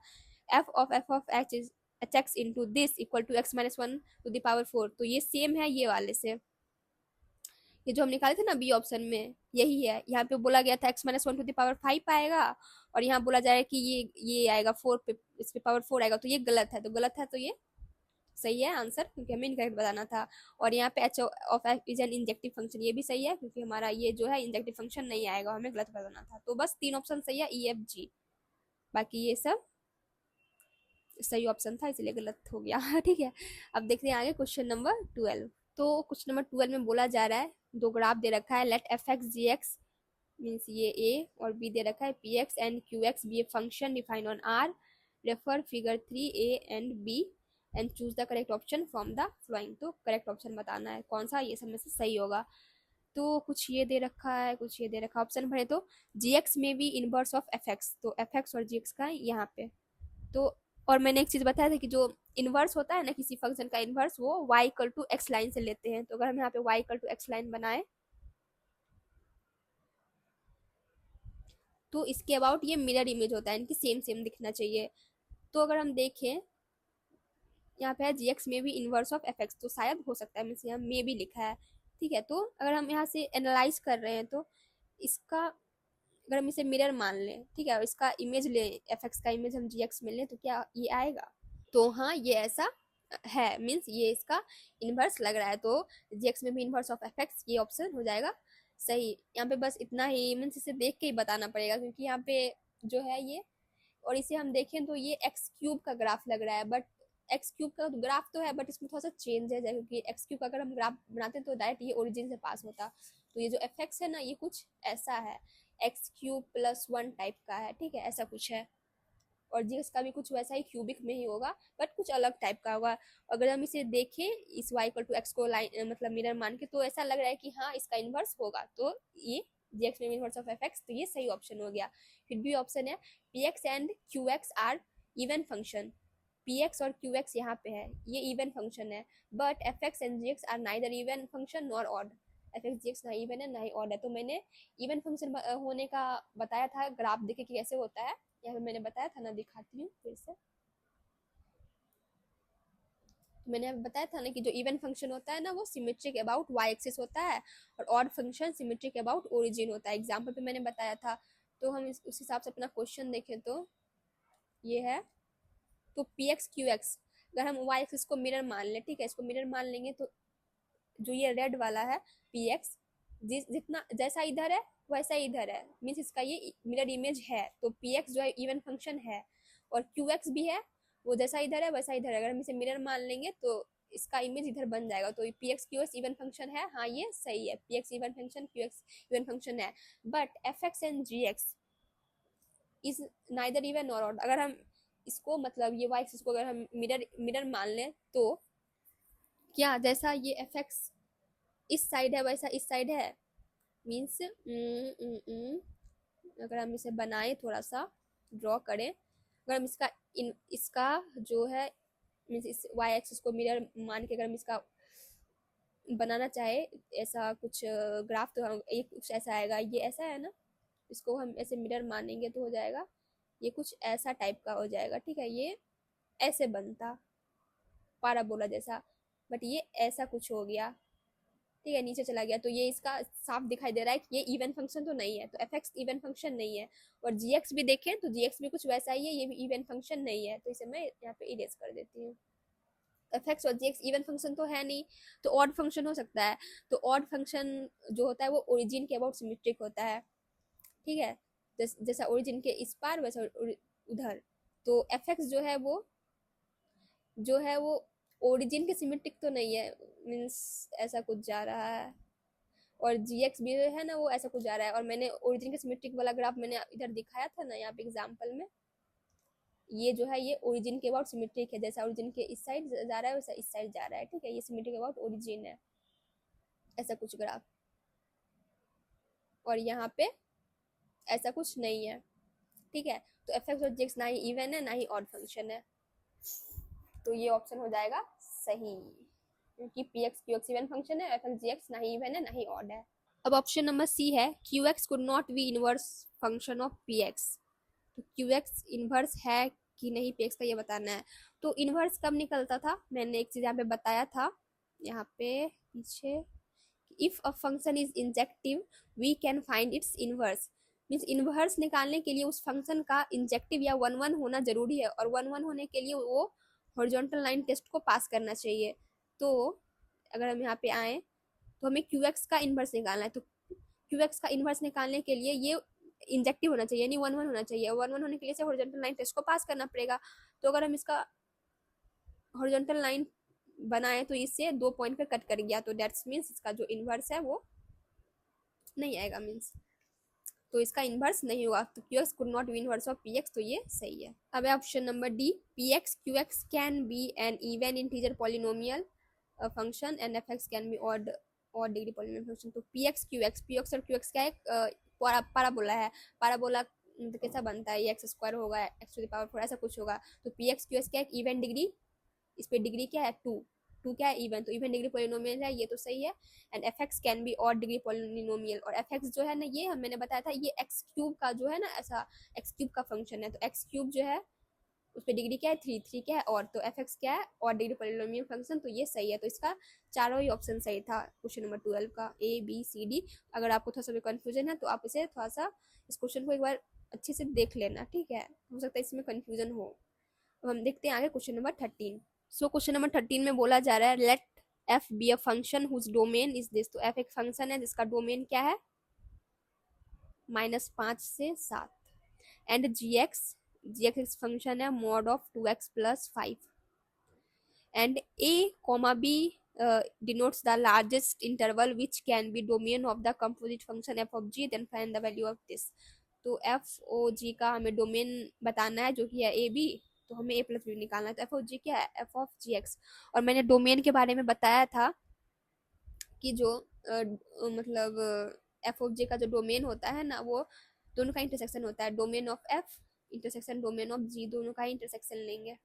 F of h is h x into this equal to x minus one to the power four, तो ये सेम है ये वाले से, ये जो हम निकाले थे ना बी ऑप्शन में, यही है। यहाँ पे बोला गया था x-1 to the power 5 आएगा, और यहाँ बोला जाएगा कि ये आएगा 4 पे, इस पे पावर 4 आएगा, तो ये गलत है, तो गलत है, तो ये सही है आंसर, क्योंकि हमें इनकरेक्ट बताना था। और यहाँ पे H of F is an injective function, ये भी सही है, क्योंकि हमारा ये जो है इंजेक्टिव फंक्शन नहीं आएगा, हमें गलत बताना था। तो बस 3 ऑप्शन सही है, ई एफ जी, बाकी ये सब सही ऑप्शन था, इसलिए गलत हो गया। ठीक है, अब देखते हैं आगे क्वेश्चन नंबर 12। तो क्वेश्चन नंबर 12 में बोला जा रहा है, दो ग्राफ दे रखा है, let f x g x means ये ए, और बी दे रखा है p x and q x be a function defined on r, refer figure 3 a and b and choose the correct option from the following. तो correct option बताना है कौन सा ये सब में से सही होगा। तो कुछ ये दे रखा है, कुछ ये दे रखा है, ऑप्शन भरे तो जी एक्स में भी इनवर्स ऑफ एफ एक्स, तो एफ एक्स और जी एक्स का है यहाँ पे। तो और मैंने एक चीज बताया था कि जो इनवर्स होता है ना किसी फंक्शन का इनवर्स, वो y equal to x line से लेते हैं। तो अगर हम यहाँ पे y equal to x line बनाए, तो इसके अबाउट ये मिरर इमेज होता है, इनकी सेम सेम दिखना चाहिए। तो अगर हम देखें, यहाँ पे है जी एक्स में भी इनवर्स ऑफ एफ एक्स, तो शायद हो सकता है, मीन्स यहाँ मे भी लिखा है। ठीक है, तो अगर हम यहाँ से एनालाइज कर रहे हैं, तो इसका अगर हम इसे मिरर मान लें, ठीक है, और इसका इमेज ले, एफ एक्स का इमेज हम जी एक्स में लें, तो क्या ये आएगा? तो हाँ, ये ऐसा है, मीन्स ये इसका इनवर्स लग रहा है। तो जी एक्स में भी इनवर्स ऑफ एफ एक्स, ये ऑप्शन हो जाएगा सही। यहाँ पे बस इतना ही, मीन्स इसे देख के ही बताना पड़ेगा, क्योंकि यहाँ पे जो है ये, और इसे हम देखें तो ये एक्स क्यूब का ग्राफ लग रहा है, बट एक्स क्यूब का ग्राफ तो है, बट इसमें थोड़ा सा चेंज है, क्योंकि एक्स क्यूब का अगर हम ग्राफ बनाते तो डायरेक्ट ये ओरिजिन से पास होता। तो ये जो एफ एक्स है ना, ये कुछ ऐसा है, एक्स क्यूब प्लस 1 टाइप का है, ठीक है, ऐसा कुछ है। और जी का भी कुछ वैसा ही क्यूबिक में ही होगा, बट कुछ अलग टाइप का होगा। अगर हम इसे देखें इस y इक्वल टू एक्स को लाइन मतलब मिरर मान के, तो ऐसा लग रहा है कि हाँ इसका इनवर्स होगा, तो ये जी एक्स में इनवर्स ऑफ एफ एक्स, तो ये सही ऑप्शन हो गया। फिर भी ऑप्शन है p x and q x are even function, p x और क्यू एक्स यहाँ पे है, ये इवन फंक्शन है, but f x and g x are neither even function nor odd, f x g x ना even है ना ही odd है। तो मैंने इवन फंक्शन होने का बताया था, ग्राफ देखे कि कैसे होता है, यहाँ पे मैंने बताया था ना, दिखाती हूँ फिर से। तो मैंने बताया था ना कि जो इवन फंक्शन होता है ना, वो सिमेट्रिक अबाउट वाई एक्सिस होता है, और odd function symmetric about origin होता है। एग्जाम्पल पे मैंने बताया था। तो हम उस हिसाब से अपना क्वेश्चन देखें तो ये है, तो पी एक्स क्यू एक्स, अगर हम वाई एक्सिस को मिरर मान लें, ठीक है, इसको मिरर मान लेंगे, तो जो ये रेड वाला है पी एक्स, जितना जैसा इधर है वैसा इधर है, मीन्स इसका ये मिरर इमेज है। तो पी एक्स जो है इवन फंक्शन है, और क्यू एक्स भी है, वो जैसा इधर है वैसा इधर है। अगर हम इसे मिरर मान लेंगे तो इसका इमेज इधर बन जाएगा। तो p x q x even function है, हाँ ये सही है, p x even function, q x even function है, but f x and g x is neither even nor odd. अगर हम इसको मतलब ये वाई एक्सिस को अगर हम मिरर मिरर मान लें, तो क्या जैसा ये एफ एक्स इस साइड है वैसा इस साइड है, मीन्स अगर हम इसे बनाएं, थोड़ा सा ड्रॉ करें, अगर हम इसका जो है मीन्स इस वाई एक्सिस को मिरर मान के अगर हम इसका बनाना चाहे ऐसा कुछ ग्राफ, तो हम ये कुछ ऐसा आएगा, ये ऐसा है ना, इसको हम ऐसे मिरर मानेंगे तो हो जाएगा ये कुछ ऐसा टाइप का हो जाएगा, ठीक है, ये ऐसे बनता पाराबोला जैसा, बट ये ऐसा कुछ हो गया, ठीक है, नीचे चला गया। तो ये इसका साफ दिखाई दे रहा है कि ये इवन फंक्शन तो नहीं है, तो एफ एक्स इवन फंक्शन नहीं है। और जी एक्स भी देखें तो जी एक्स भी कुछ वैसा ही है, ये भी इवन फंक्शन नहीं है, तो इसे मैं यहाँ पे इरेज कर देती हूँ। एफ एक्स और जी एक्स इवन फंक्शन तो है नहीं, तो ऑड फंक्शन हो सकता है। तो ऑड फंक्शन जो होता है वो ओरिजिन के अबाउट सिमेट्रिक होता है, ठीक है, जैसा ओरिजिन के इस पार वैसा उधर। तो एफ एक्स जो है वो ओरिजिन के सिमेट्रिक तो नहीं है, मीन्स ऐसा कुछ जा रहा है, और जी एक्स भी है ना, वो ऐसा कुछ जा रहा है। और मैंने ओरिजिन के सिमेट्रिक वाला ग्राफ मैंने इधर दिखाया था ना, यहाँ पे एग्जाम्पल में, ये जो है ये ओरिजिन के अबाउट सिमेट्रिक है, जैसा ओरिजिन के इस साइड जा रहा है वैसा इस साइड जा रहा है, ठीक है, ये सिमेट्रिक अबाउट ओरिजिन है, ऐसा कुछ ग्राफ। और यहाँ पे ऐसा कुछ नहीं है, ठीक है। तो एफ एक्स और जी एक्स ना ही इवन है ना ही ऑड फंक्शन है, तो ये ऑप्शन हो जाएगा सही, क्योंकि P x q x even function है, एफ एक्स जी एक्स ना ही इवन है ना ही ऑड है। अब ऑप्शन नंबर सी है, Q x could not be inverse function of p x. तो क्यू एक्स इनवर्स है कि नहीं पी एक्स का, ये बताना है। तो इनवर्स कब निकलता था, मैंने एक चीज यहाँ पे बताया था, यहाँ पे पीछे, if a function is injective we can find its inverse. Means inverse निकालने के लिए उस फंक्शन का इंजेक्टिव या 1 1 होना जरूरी है, और 1 1 होने के लिए वो हॉरिजॉन्टल लाइन टेस्ट को पास करना चाहिए। तो अगर हम यहाँ पे आए तो हमें क्यू एक्स का इनवर्स निकालना है, तो क्यू एक्स का इनवर्स निकालने के लिए ये इंजेक्टिव होना चाहिए, यानी 1 1 होना चाहिए। 1 1 होने के लिए हॉरिजॉन्टल लाइन टेस्ट को पास करना पड़ेगा। तो अगर हम इसका हॉरिजॉन्टल लाइन बनाए तो इससे 2 पॉइंट पे कट कर गया, तो दैट्स मीन्स इसका जो इनवर्स है वो नहीं आएगा। मीन्स तो इसका इनवर्स नहीं होगा, तो q x could not be inverse of p x, तो ये सही है। अब है option number d, p x q x can be an even integer polynomial function and f x can be odd degree polynomial function. तो p x और q x क्या है, पैराबोला है। पैराबोला मतलब कैसा बनता है, एक्स स्क्वायर होगा, एक्स टू द पावर 4 ऐसा कुछ होगा। तो पी एक्स क्यू एक्स क्या है, इवन डिग्री, इस पे डिग्री क्या है 2, क्या है इवन, तो इवन डिग्री पॉलिनोमियल है, ये तो सही है। And f x can be odd degree polynomial, और एफ एक्स जो है ना, ये मैंने बताया था, ये एक्स क्यूब का जो है ना, ऐसा एक्स क्यूब का फंक्शन है। तो एक्स क्यूब जो है उस पर डिग्री क्या है 3 क्या है, और तो एफ एक्स क्या है और डिग्री पॉलिनोमियल फंक्शन, तो ये सही है। तो इसका चारों ही ऑप्शन सही था क्वेश्चन नंबर 12 का, ए बी सी डी। अगर आपको थोड़ा सा भी कंफ्यूजन है तो आप इसे थोड़ा सा इस क्वेश्चन को एक बार अच्छे से देख लेना, ठीक है, हो सकता है इसमें कंफ्यूजन हो। अब हम देखते हैं आगे question number 13। So question number 13 में बोला जा रहा है let f be a function whose domain is this. तो एफ एक फंक्शन है जिसका डोमेन क्या है -5 से 7, एंड जी एक्स फंक्शन है mod of 2x + 5, and a comma b denotes the largest interval which can be domain of the composite function f of g, then find the value of this। तो f o जी का हमें domain बताना है जो कि है A B, तो हमें ए प्लस बी निकालना है। तो एफ ऑफ जी क्या है, एफ ऑफ जी एक्स। और मैंने डोमेन के बारे में बताया था कि जो मतलब एफ ऑफ जी का जो डोमेन होता है ना, वो दोनों का इंटरसेक्शन होता है। Domain of f intersection domain of g, दोनों का इंटरसेक्शन लेंगे,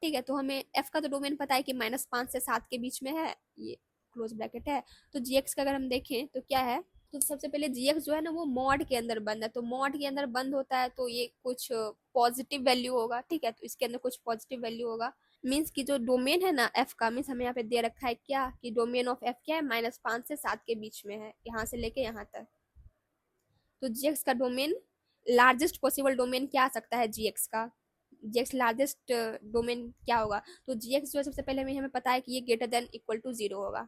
ठीक है। तो हमें एफ का तो डोमेन पता है कि -5 से 7 के बीच में है, ये क्लोज ब्रैकेट है। तो जी एक्स का अगर हम देखें तो क्या है, तो सबसे पहले जी एक्स जो है ना वो मॉड के अंदर बंद है, तो मॉड के अंदर बंद होता है तो ये कुछ पॉजिटिव वैल्यू होगा, ठीक है। तो इसके अंदर कुछ पॉजिटिव वैल्यू होगा। मीन्स की जो डोमेन है ना एफ का, मीन्स हमें यहाँ पे दे रखा है क्या कि डोमेन ऑफ एफ क्या है -5 से 7 के बीच में है, यहाँ से लेके यहाँ तक। तो जी एक्स का डोमेन लार्जेस्ट पॉसिबल डोमेन क्या आ सकता है जी एक्स का, जी एक्स लार्जेस्ट डोमेन क्या होगा। तो जी एक्स जो है सबसे पहले हमें पता है कि ये ग्रेटर देन इक्वल टू 0 होगा,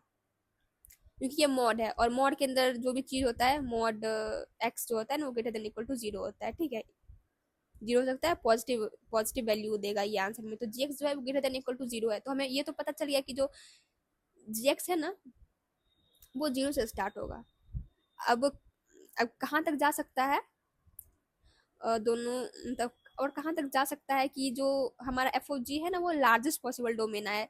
क्योंकि ये मॉड है, और मॉड के अंदर जो भी चीज होता है मॉड एक्स जो होता है ना वो ग्रेटर देन इक्वल टू 0 होता है, ठीक है। 0 हो सकता है, पॉजिटिव वैल्यू देगा ये आंसर में। तो जी एक्स जो है वो ग्रेटर देन इक्वल टू 0 है, तो हमें ये तो पता चल गया कि जो जी एक्स है ना वो 0 से स्टार्ट होगा। अब कहाँ तक जा सकता है, दोनों मतलब, और कहाँ तक जा सकता है कि जो हमारा एफ ऑफ जी है ना वो लार्जेस्ट पॉसिबल डोमेन आए।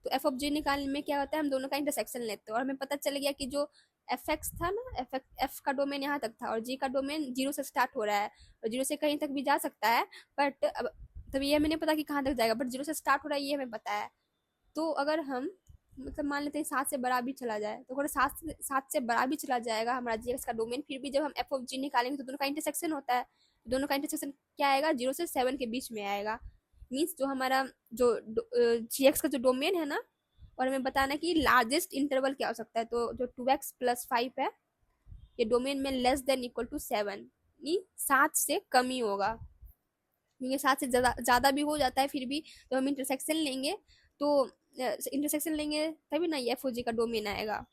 तो एफ ऑफ जी निकालने में क्या होता है, हम दोनों का इंटरसेक्शन लेते हैं, और हमें पता चल गया कि जो एफ एक्स था ना, एफ का डोमेन यहाँ तक था, और जी का डोमेन 0 से स्टार्ट हो रहा है, और 0 से कहीं तक भी जा सकता है। बट अब तब ये हमें नहीं पता कि कहाँ तक जाएगा, बट 0 से स्टार्ट हो रहा है ये हमें पता है। तो अगर हम मतलब मान लेते हैं 7 से बड़ा भी चला जाए, तो अगर 7 से बड़ा भी चला जाएगा हमारा जी एक्स का डोमेन, फिर भी जब हम एफ ऑफ जी निकालेंगे तो दोनों का इंटरसेक्शन होता है, दोनों का इंटरसेक्शन क्या आएगा 0 से 7 के बीच में आएगा। मीन्स जो हमारा जो जी एक्स का जो डोमेन है ना, और हमें बताना है कि लार्जेस्ट इंटरवल क्या हो सकता है, तो जो 2x + 5 है ये डोमेन में लेस देन इक्वल टू 7, 7 से कम ही होगा, क्योंकि 7 से ज़्यादा भी हो जाता है फिर भी। तो हम इंटरसेक्शन लेंगे, तो इंटरसेक्शन लेंगे तभी ना ये एफ ओ जी का डोमेन आएगा,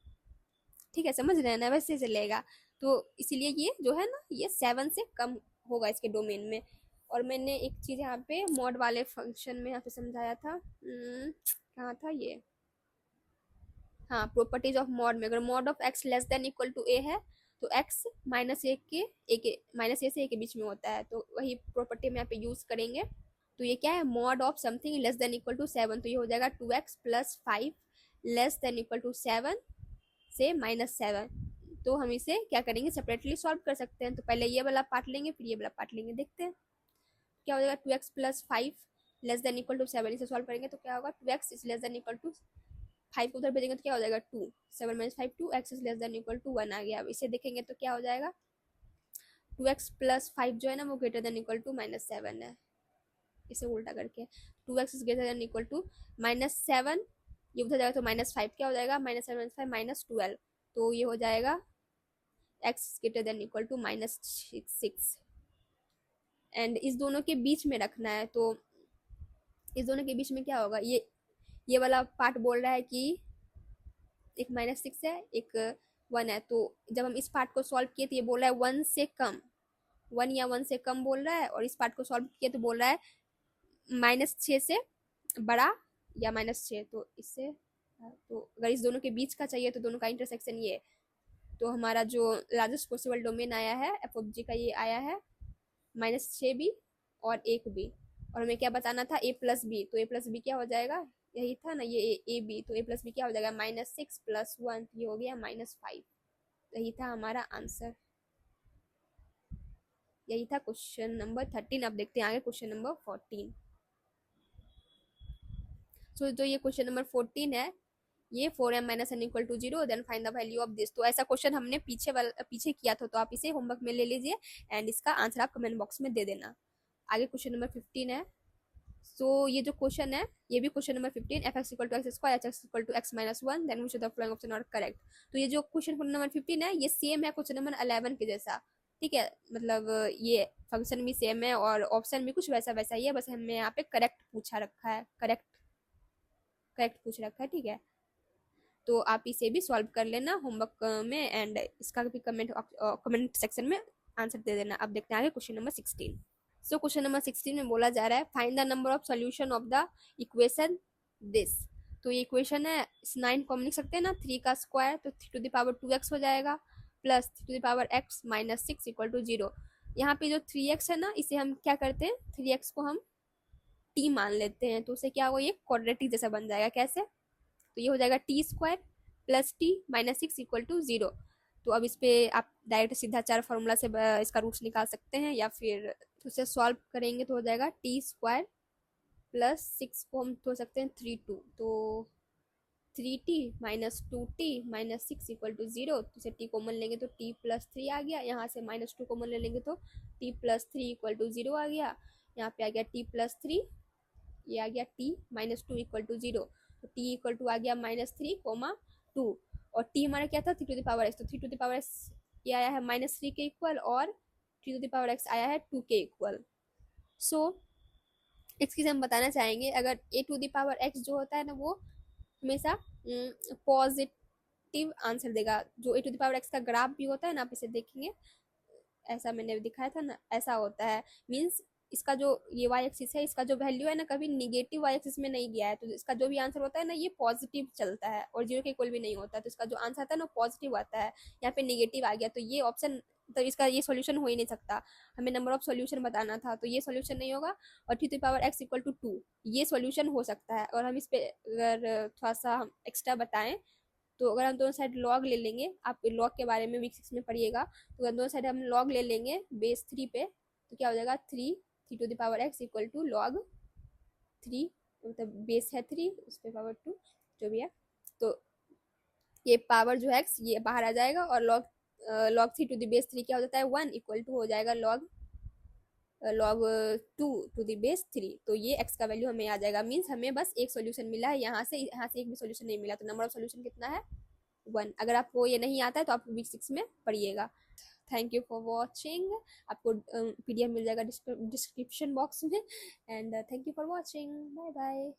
ठीक है, समझ रहे हैं ना, वैसे चलेगा। तो इसीलिए ये जो है ना ये 7 से कम होगा इसके डोमेन में। और मैंने एक चीज़ यहाँ पे मॉड वाले फंक्शन में यहाँ पे समझाया था, कहाँ था ये, हाँ, प्रॉपर्टीज ऑफ मॉड में, अगर mod of x less than equal to a है तो एक्स -a से a के बीच में होता है, तो वही प्रॉपर्टी हम यहाँ पे यूज करेंगे। तो ये क्या है, mod of something less than equal to 7, तो ये हो जाएगा 2x + 5 less than equal to 7 से -7। तो हम इसे क्या करेंगे, सेपरेटली सॉल्व कर सकते हैं। तो पहले ये वाला पार्ट लेंगे, फिर ये वाला पार्ट लेंगे, देखते हैं क्या हो जाएगा। 2x + 5 less than equal to 7, इसे सॉल्व करेंगे तो क्या होगा, 2x is less than equal to 5 को उधर भेजेंगे तो क्या हो जाएगा 2, 7 - 5 2, x is less than equal to 1 आ गया। अब इसे देखेंगे तो क्या हो जाएगा, 2x + 5 जो है ना वो ग्रेटर देन इक्वल टू -7 है, इसे उल्टा करके 2x is greater than equal to -7 ये उधर जाएगा तो -5 क्या हो जाएगा, -7 -5 -12, तो ये हो जाएगा x greater than equal to -6। And इस दोनों के बीच में रखना है, तो इस दोनों के बीच में क्या होगा, ये वाला पार्ट बोल रहा है कि एक -6 है, एक 1 है, तो जब हम इस पार्ट को सॉल्व किए तो ये बोल रहा है 1 से कम, 1 या 1 से कम बोल रहा है, और इस पार्ट को सॉल्व किए तो बोल रहा है -6 से बड़ा या -6, तो इससे, तो अगर इस दोनों के बीच का चाहिए तो दोनों का इंटरसेक्शन ये, तो हमारा जो लार्जेस्ट पॉसिबल डोमेन आया है एफ ऑफ जी का, ये आया है -6b और 1b, और हमें क्या बताना था a प्लस बी, तो a प्लस बी क्या हो जाएगा, यही था ना ये ए बी, तो a प्लस बी क्या हो जाएगा -6 + 1, ये हो गया -5, यही था हमारा आंसर। यही था क्वेश्चन नंबर 13। अब देखते हैं आगे क्वेश्चन नंबर 14। सो जो ये क्वेश्चन नंबर 14 है, ये 4m - n = 0, then find the value of this. तो ऐसा क्वेश्चन हमने पीछे किया था, तो आप इसे होमवर्क में ले लीजिए एंड इसका आंसर आप कमेंट बॉक्स में दे देना। आगे क्वेश्चन नंबर 15 है। सो ये जो क्वेश्चन है, ये भी question number 15, f(x = x², h(x = x-1), then which of the following option are correct. तो ये जो क्वेश्चन नंबर 15 है, ये सेम है क्वेश्चन नंबर 11 के जैसा, ठीक है, मतलब ये फंक्शन भी सेम है और ऑप्शन भी कुछ वैसा वैसा ही है, बस हमें यहाँ पे करेक्ट पूछा रखा है, करेक्ट पूछ रखा है, ठीक है। तो आप इसे भी सॉल्व कर लेना होमवर्क में एंड इसका भी कमेंट सेक्शन में आंसर दे देना। अब देखते हैं आगे क्वेश्चन नंबर 16। सो क्वेश्चन नंबर 16 में बोला जा रहा है find the number of solution of the equation this. तो ये इक्वेशन है, इस 9 को हम लिख सकते हैं ना, 3 का स्क्वायर, तो 3⁻2x हो जाएगा, प्लस 3⁻x - 6 = 0। यहाँ पे जो 3x है ना, इसे हम क्या करते हैं, 3x को हम t मान लेते हैं, तो उसे क्या होगा, ये क्वाड्रेटिक जैसा बन जाएगा। कैसे, तो ये हो जाएगा t² + t - 6 = 0। तो अब इस पे आप डायरेक्ट सीधा 4 फार्मूला से इसका रूट्स निकाल सकते हैं, या फिर उसे सॉल्व करेंगे तो हो जाएगा t² + 6 को हम तो सकते हैं 3t, तो 3t - 2t - 6 = 0। तो इसे t कॉमन लेंगे तो t + 3 आ गया, यहाँ से -2 कॉमन ले लेंगे तो t + 3 = 0 आ गया, यहाँ पे आ गया t + 3, ये आ गया t - 2 = 0, तो t = आ गया -3, 2, और t हमारा क्या था 3⁻x, तो 3⁻x ये आया है -3 के इक्वल, और 3⁻x आया है 2 के इक्वल। सो एक चीज़ हम बताना चाहेंगे, अगर a⁻x जो होता है ना, वो हमेशा पॉजिटिव आंसर देगा। जो a⁻x का ग्राफ भी होता है ना, आप इसे देखेंगे, ऐसा मैंने दिखाया था ना, ऐसा होता है, मीन्स इसका जो ये वाई एक्सिस है, इसका जो वैल्यू है ना, कभी निगेटिव वाई एक्सिस में नहीं गया है, तो इसका जो भी आंसर होता है ना, ये पॉजिटिव चलता है और 0 के इक्वल भी नहीं होता, तो इसका जो आंसर आता है ना पॉजिटिव आता है। यहाँ पे निगेटिव आ गया, तो ये ऑप्शन, तो इसका ये सॉल्यूशन हो ही नहीं सकता। हमें नंबर ऑफ सॉल्यूशन बताना था, तो ये सॉल्यूशन नहीं होगा, और t⁻x = 2 ये सॉल्यूशन हो सकता है। और हम इस पे अगर थोड़ा सा हम एक्स्ट्रा बताएं, तो अगर हम दोनों साइड लॉग ले लेंगे, आप लॉग के बारे में वीक 6 में पढ़िएगा, तो अगर दोनों साइड हम लॉग ले लेंगे बेस 3 पे, तो क्या हो जाएगा 3 = log 3, मतलब बेस है 3, उस पे पावर 2 जो भी है, तो ये पावर जो है x ये बाहर आ जाएगा, और log 3 to the base 3 क्या हो जाता है 1 = हो जाएगा log 2 to the base 3। तो ये x का वैल्यू हमें आ जाएगा, मीन्स हमें बस एक सोल्यूशन मिला है, यहाँ से एक भी सोल्यूशन नहीं मिला, तो नंबर ऑफ सोल्यूशन कितना है 1। अगर आपको ये नहीं आता है तो आप वीक 6 में पढ़िएगा। Thank you for watching. आपको PDF मिल जाएगा डिस्क्रिप्शन बॉक्स में, and thank you for watching, bye bye.